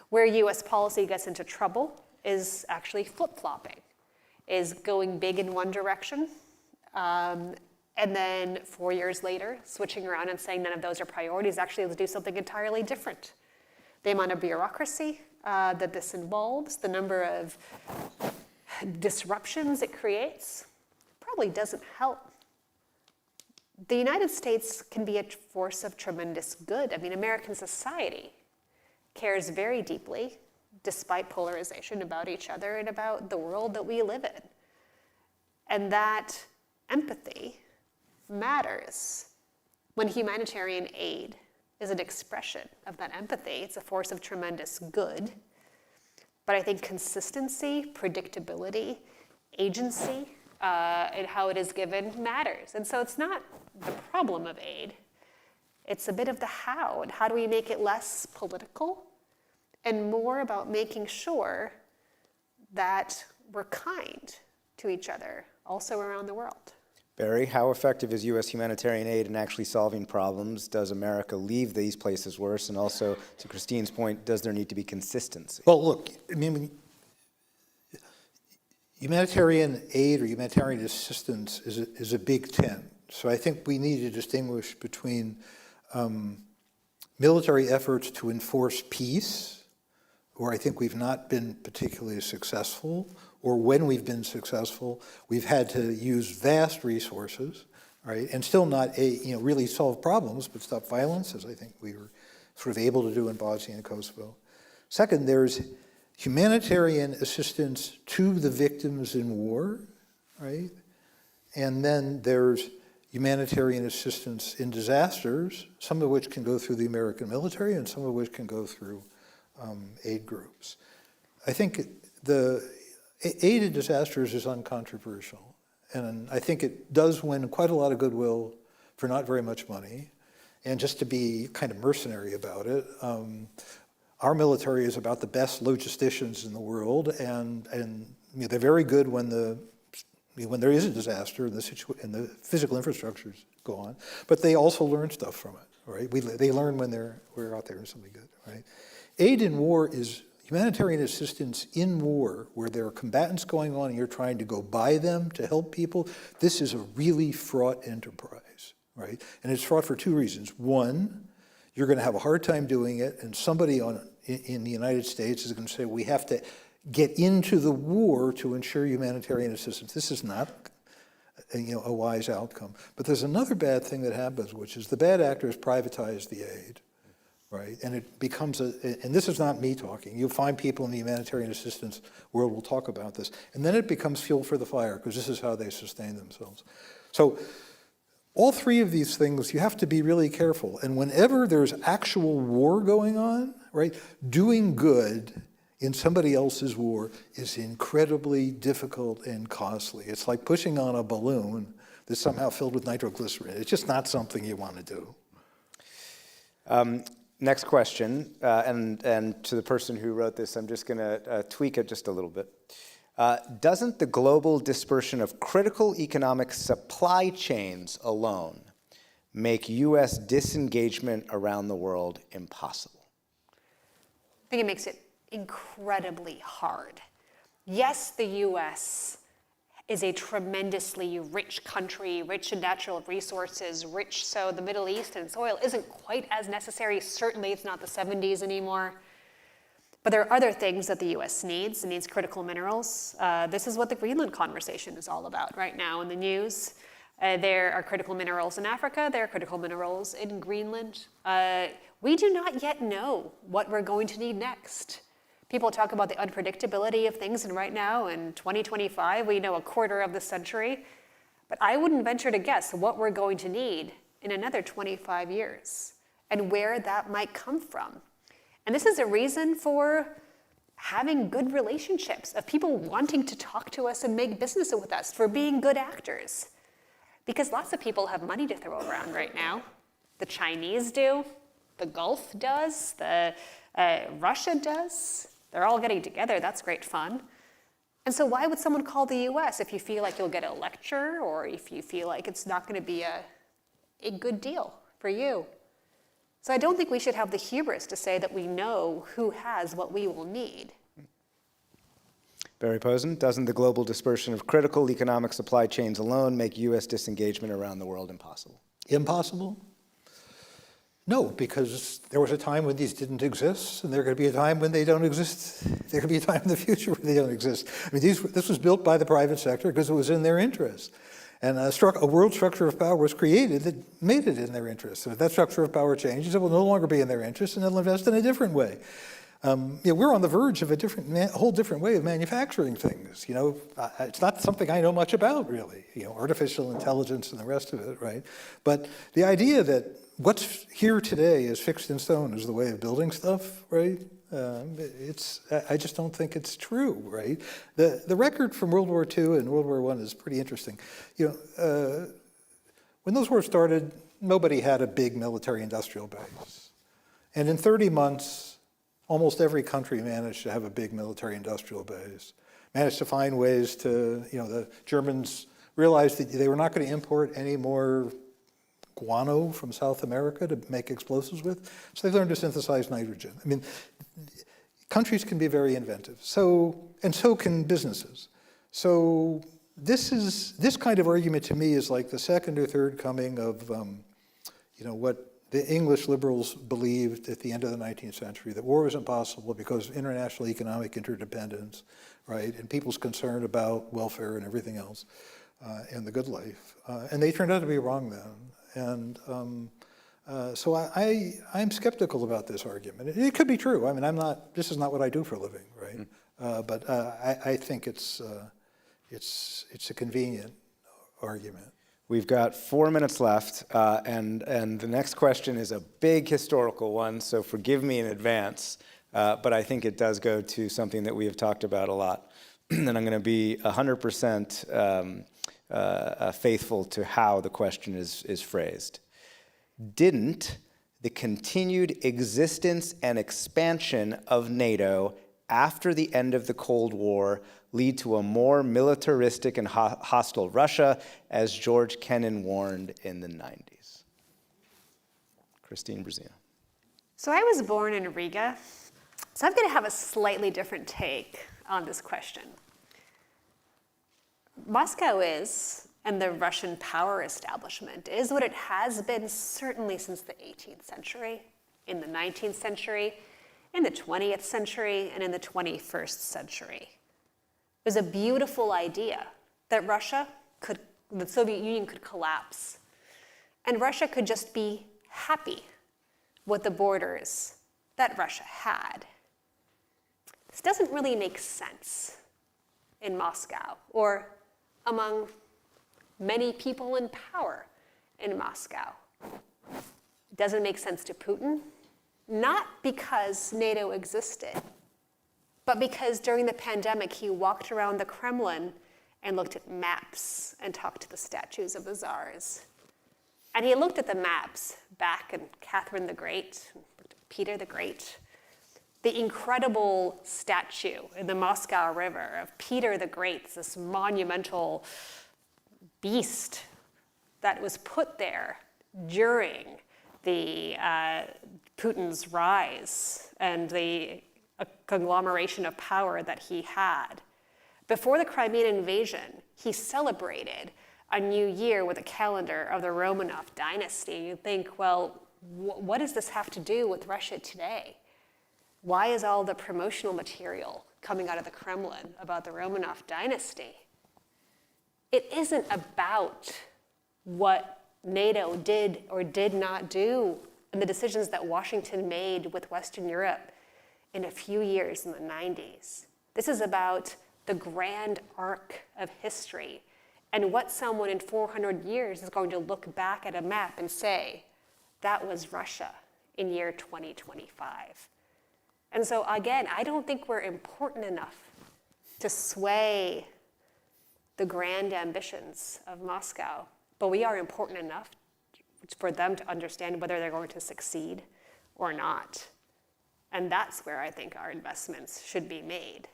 Where US policy gets into trouble is actually flip-flopping, is going big in one direction, and then 4 years later, switching around and saying none of those are priorities. Actually, let's do something entirely different. The amount of bureaucracy that this involves, the number of disruptions it creates, probably doesn't help. The United States can be a force of tremendous good. I mean, American society cares very deeply, despite polarization, about each other and about the world that we live in. And that empathy matters when humanitarian aid is an expression of that empathy. It's a force of tremendous good. But I think consistency, predictability, agency, and how it is given matters. And so it's not the problem of aid. It's a bit of the how, and how do we make it less political and more about making sure that we're kind to each other, also around the world. Barry, how effective is U.S. humanitarian aid in actually solving problems? Does America leave these places worse? And also, to Kristine's point, does there need to be consistency? Well, look, I mean, humanitarian aid or humanitarian assistance is a big tent. So I think we need to distinguish between military efforts to enforce peace, where I think we've not been particularly successful, or when we've been successful, we've had to use vast resources, right, and still not really solve problems, but stop violence, as I think we were sort of able to do in Bosnia and Kosovo. Second, there's humanitarian assistance to the victims in war, right, and then there's humanitarian assistance in disasters, some of which can go through the American military and some of which can go through aid groups. I think the aid in disasters is uncontroversial, and I think it does win quite a lot of goodwill for not very much money. And just to be kind of mercenary about it, our military is about the best logisticians in the world, and they're very good when there is a disaster and the physical infrastructures go on, but they also learn stuff from it, right? They learn when we're out there and something good, right? Aid in war is humanitarian assistance in war, where there are combatants going on and you're trying to go by them to help people. This is a really fraught enterprise, right? And it's fraught for two reasons. One, you're going to have a hard time doing it, and somebody in the United States is going to say, we have to get into the war to ensure humanitarian assistance. This is not a wise outcome. But there's another bad thing that happens, which is the bad actors privatize the aid, right? And it becomes and this is not me talking. You'll find people in the humanitarian assistance world will talk about this. And then it becomes fuel for the fire, because this is how they sustain themselves. So all three of these things, you have to be really careful. And whenever there's actual war going on, right, doing good in somebody else's war is incredibly difficult and costly. It's like pushing on a balloon that's somehow filled with nitroglycerin. It's just not something you want to do. Next question, and to the person who wrote this, I'm just going to tweak it just a little bit. Doesn't the global dispersion of critical economic supply chains alone make U.S. disengagement around the world impossible? I think it makes it incredibly hard. Yes, the U.S. is a tremendously rich country, rich in natural resources, rich so the Middle East and its oil isn't quite as necessary. Certainly it's not the 70s anymore. But there are other things that the U.S. needs. It needs critical minerals. This is what the Greenland conversation is all about right now in the news. There are critical minerals in Africa. There are critical minerals in Greenland. We do not yet know what we're going to need next. People talk about the unpredictability of things, and right now in 2025, we know a quarter of the century. But I wouldn't venture to guess what we're going to need in another 25 years and where that might come from. And this is a reason for having good relationships, of people wanting to talk to us and make business with us, for being good actors. Because lots of people have money to throw around right now. The Chinese do, the Gulf does, Russia does. They're all getting together, that's great fun. And so why would someone call the US if you feel like you'll get a lecture or if you feel like it's not going to be a good deal for you? So I don't think we should have the hubris to say that we know who has what we will need. Barry Posen, doesn't the global dispersion of critical economic supply chains alone make U.S. disengagement around the world impossible? Impossible? No, because there was a time when these didn't exist, and there's going to be a time when they don't exist. There could be a time in the future when they don't exist. I mean, this was built by the private sector because it was in their interest. And a world structure of power was created that made it in their interest. And if that structure of power changes, it will no longer be in their interest, and they'll invest in a different way. We're on the verge of a whole different way of manufacturing things. It's not something I know much about, really. Artificial intelligence and the rest of it, right? But the idea that what's here today is fixed in stone is the way of building stuff, right? I just don't think it's true, right? The record from World War II and World War I is pretty interesting. When those wars started, nobody had a big military-industrial base, and in 30 months. Almost every country managed to have a big military-industrial base, managed to find ways to, the Germans realized that they were not going to import any more guano from South America to make explosives with, so they learned to synthesize nitrogen. I mean, countries can be very inventive, so can businesses. So this kind of argument to me is like the second or third coming of, what the English liberals believed at the end of the 19th century, that war was impossible because of international economic interdependence, right? And people's concern about welfare and everything else, and the good life. And they turned out to be wrong then. And so I'm skeptical about this argument. It could be true. I mean, this is not what I do for a living, right? But I think it's a convenient argument. We've got 4 minutes left, and the next question is a big historical one, so forgive me in advance, but I think it does go to something that we have talked about a lot, and I'm going to be 100% faithful to how the question is phrased. Didn't the continued existence and expansion of NATO after the end of the Cold War lead to a more militaristic and hostile Russia, as George Kennan warned in the 90s? Kristine Berzina. So I was born in Riga, so I'm going to have a slightly different take on this question. Moscow is, and the Russian power establishment is what it has been certainly since the 18th century, in the 19th century, in the 20th century, and in the 21st century. It was a beautiful idea that the Soviet Union could collapse, and Russia could just be happy with the borders that Russia had. This doesn't really make sense in Moscow or among many people in power in Moscow. It doesn't make sense to Putin, not because NATO existed, but because during the pandemic, he walked around the Kremlin and looked at maps and talked to the statues of the czars. And he looked at the maps back at Catherine the Great, Peter the Great, the incredible statue in the Moscow River of Peter the Great, this monumental beast that was put there during the Putin's rise and the conglomeration of power that he had. Before the Crimean invasion, he celebrated a new year with a calendar of the Romanov dynasty. You think, well, what does this have to do with Russia today? Why is all the promotional material coming out of the Kremlin about the Romanov dynasty? It isn't about what NATO did or did not do and the decisions that Washington made with Western Europe in a few years in the 90s. This is about the grand arc of history and what someone in 400 years is going to look back at a map and say, that was Russia in year 2025. And so again, I don't think we're important enough to sway the grand ambitions of Moscow, but we are important enough for them to understand whether they're going to succeed or not. And that's where I think our investments should be made.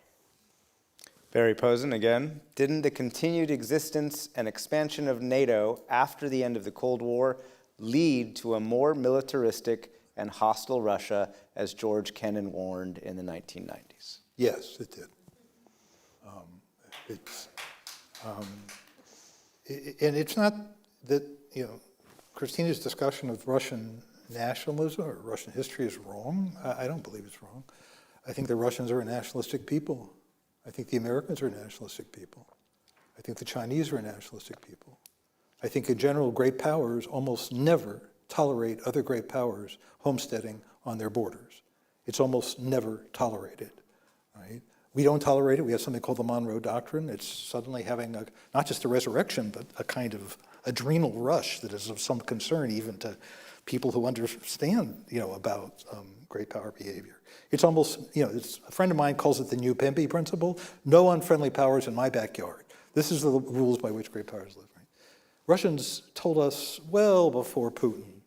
Barry Posen again. Didn't the continued existence and expansion of NATO after the end of the Cold War lead to a more militaristic and hostile Russia, as George Kennan warned in the 1990s? Yes, it did. And it's not that, Kristina's discussion of Russian nationalism or Russian history is wrong. I don't believe it's wrong. I think the Russians are a nationalistic people. I think the Americans are a nationalistic people. I think the Chinese are a nationalistic people. I think in general, great powers almost never tolerate other great powers homesteading on their borders. It's almost never tolerated, right? We don't tolerate it. We have something called the Monroe Doctrine. It's suddenly having not just a resurrection, but a kind of adrenal rush that is of some concern even to people who understand, about great power behavior. It's almost, a friend of mine calls it the New Pembe principle. No unfriendly powers in my backyard. This is the rules by which great powers live, right? Russians told us well before Putin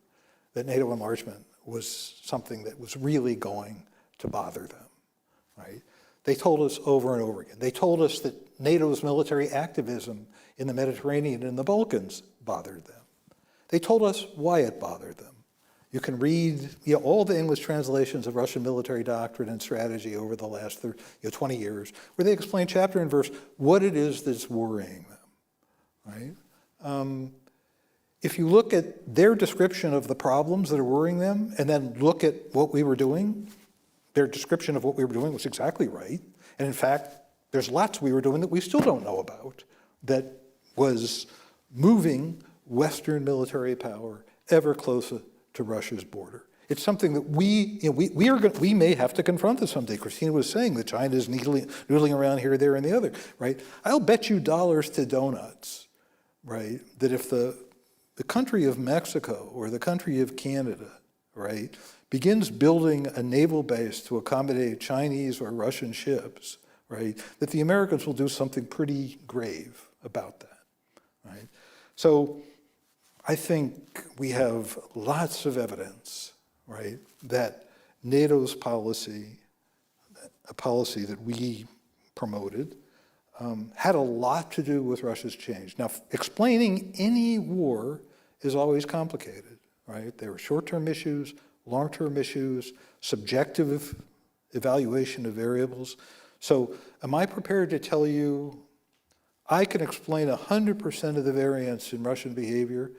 that NATO enlargement was something that was really going to bother them, right? They told us over and over again. They told us that NATO's military activism in the Mediterranean and the Balkans bothered them. They told us why it bothered them. You can read all the English translations of Russian military doctrine and strategy over the last 20 years, where they explain chapter and verse what it is that's worrying them, right? If you look at their description of the problems that are worrying them and then look at what we were doing, their description of what we were doing was exactly right. And in fact, there's lots we were doing that we still don't know about that was moving Western military power ever closer to Russia's border. It's something that we may have to confront this someday. Kristine was saying that China is noodling around here, there, and the other, right? I'll bet you dollars to donuts, right, that if the country of Mexico or the country of Canada, right, begins building a naval base to accommodate Chinese or Russian ships, right, that the Americans will do something pretty grave about that, right? So I think we have lots of evidence, right, that NATO's policy, a policy that we promoted, had a lot to do with Russia's change. Now, explaining any war is always complicated, right? There are short-term issues, long-term issues, subjective evaluation of variables. So am I prepared to tell you I can explain 100% of the variance in Russian behavior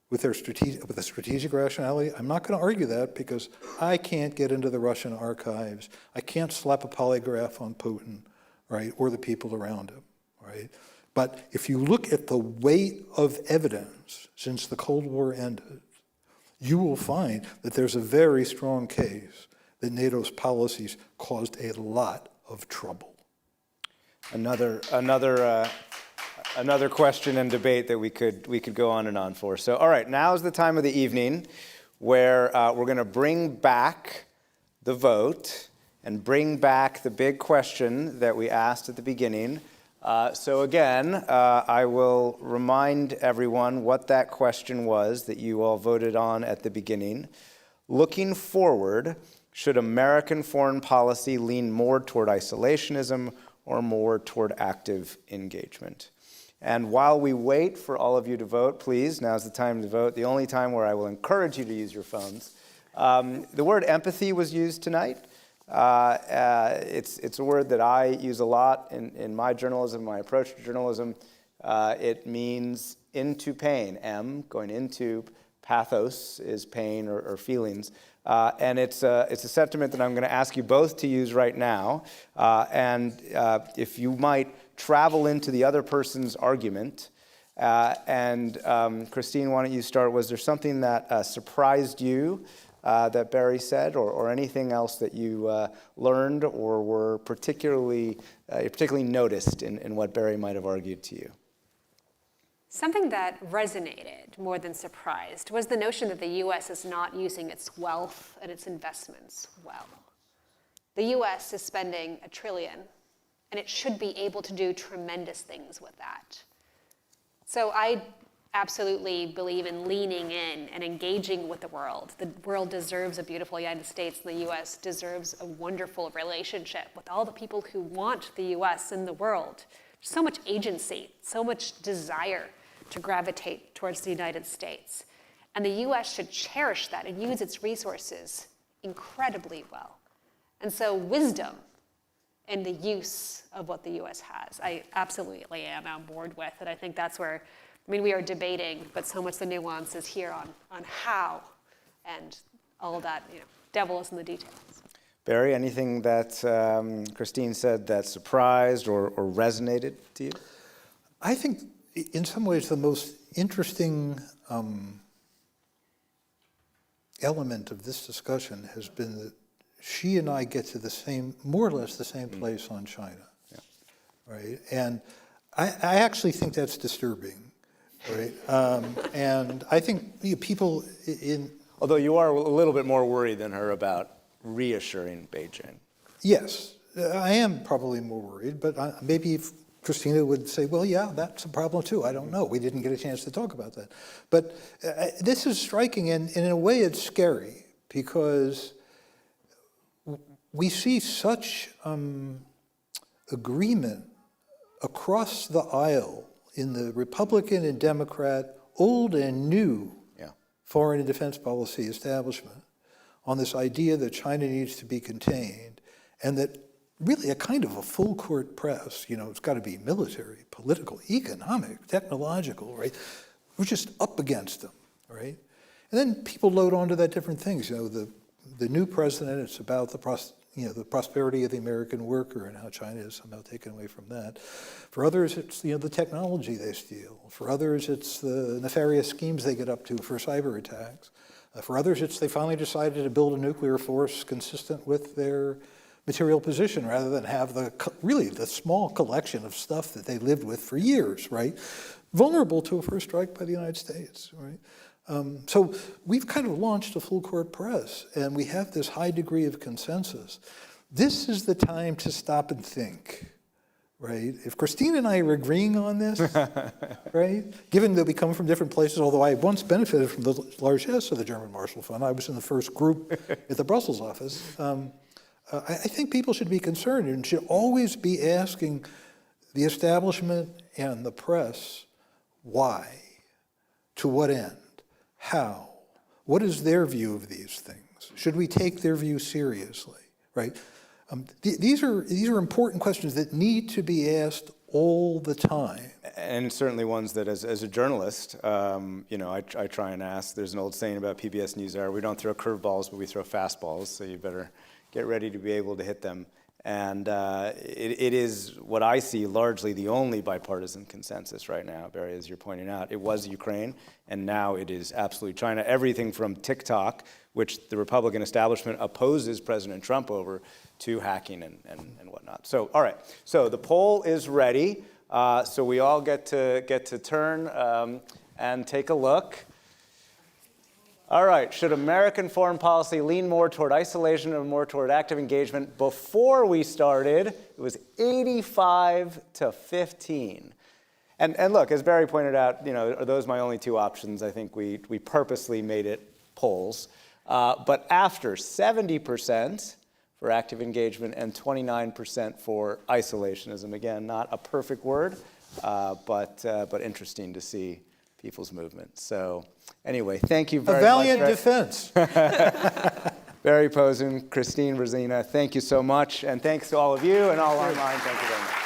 with a strategic rationality? I'm not going to argue that because I can't get into the Russian archives. I can't slap a polygraph on Putin, right, or the people around him, right? But if you look at the weight of evidence since the Cold War ended, you will find that there's a very strong case that NATO's policies caused a lot of trouble. Another question and debate that we could go on and on for. So, all right, now is the time of the evening where we're going to bring back the vote and bring back the big question that we asked at the beginning. So again, I will remind everyone what that question was that you all voted on at the beginning. Looking forward, should American foreign policy lean more toward isolationism or more toward active engagement? And while we wait for all of you to vote, please, now's the time to vote, the only time where I will encourage you to use your phones. The word empathy was used tonight. It's a word that I use a lot in my journalism, my approach to journalism. It means into pain. Going into, pathos is pain or feelings. And it's a sentiment that I'm going to ask you both to use right now. And if you might travel into the other person's argument. Kristine, why don't you start? Was there something that surprised you that Barry said, or anything else that you learned or were particularly noticed in what Barry might have argued to you? Something that resonated more than surprised was the notion that the U.S. is not using its wealth and its investments well. The U.S. is spending $1 trillion, and it should be able to do tremendous things with that. So I absolutely believe in leaning in and engaging with the world. The world deserves a beautiful United States, and the U.S. deserves a wonderful relationship with all the people who want the U.S. in the world. There's so much agency, so much desire to gravitate towards the United States. And the U.S. should cherish that and use its resources incredibly well. And so wisdom in the use of what the U.S. has, I absolutely am on board with. And I think that's where, I mean, we are debating, but so much the nuance is here on how, and all of that, devil is in the details. Barry, anything that Kristine said that surprised or resonated to you? I think in some ways the most interesting element of this discussion has been that she and I get to the same, more or less the same place on China, right? And I actually think that's disturbing, right? And I think people in... Although you are a little bit more worried than her about reassuring Beijing. Yes, I am probably more worried, but maybe if Christina would say, well, yeah, that's a problem too. I don't know. We didn't get a chance to talk about that. But this is striking, and in a way it's scary, because we see such agreement across the aisle in the Republican and Democrat, old and new foreign and defense policy establishment on this idea that China needs to be contained, and that really a kind of a full court press, it's got to be military, political, economic, technological, right? We're just up against them, right? And then people load onto that different things. The new president, it's about the prosperity of the American worker and how China is somehow taken away from that. For others, it's the technology they steal. For others, it's the nefarious schemes they get up to for cyber attacks. For others, it's they finally decided to build a nuclear force consistent with their material position, rather than have the small collection of stuff that they lived with for years, right? Vulnerable to a first strike by the United States, right? So we've kind of launched a full court press, and we have this high degree of consensus. This is the time to stop and think, right? If Kristine and I are agreeing on this, right? Given that we come from different places, although I once benefited from the largesse of the German Marshall Fund, I was in the first group at the Brussels office. I think people should be concerned and should always be asking the establishment and the press, why? To what end? How? What is their view of these things? Should we take their view seriously, right? These are important questions that need to be asked all the time. And certainly ones that, as a journalist, I try and ask. There's an old saying about PBS NewsHour: we don't throw curveballs, but we throw fastballs, so you better get ready to be able to hit them. And it is what I see largely the only bipartisan consensus right now, Barry, as you're pointing out. It was Ukraine, and now it is absolutely China. Everything from TikTok, which the Republican establishment opposes President Trump over, to hacking and whatnot. So, all right. So the poll is ready. So we all get to turn and take a look. All right, should American foreign policy lean more toward isolation or more toward active engagement? Before we started, it was 85 to 15. And look, as Barry pointed out, are those my only two options? I think we purposely made it polls. But after 70% for active engagement and 29% for isolationism. Again, not a perfect word, but interesting to see people's movement. So anyway, thank you very much. A valiant defense. Barry Posen, Kristine Berzina, thank you so much. And thanks to all of you and all online. Thank you very much.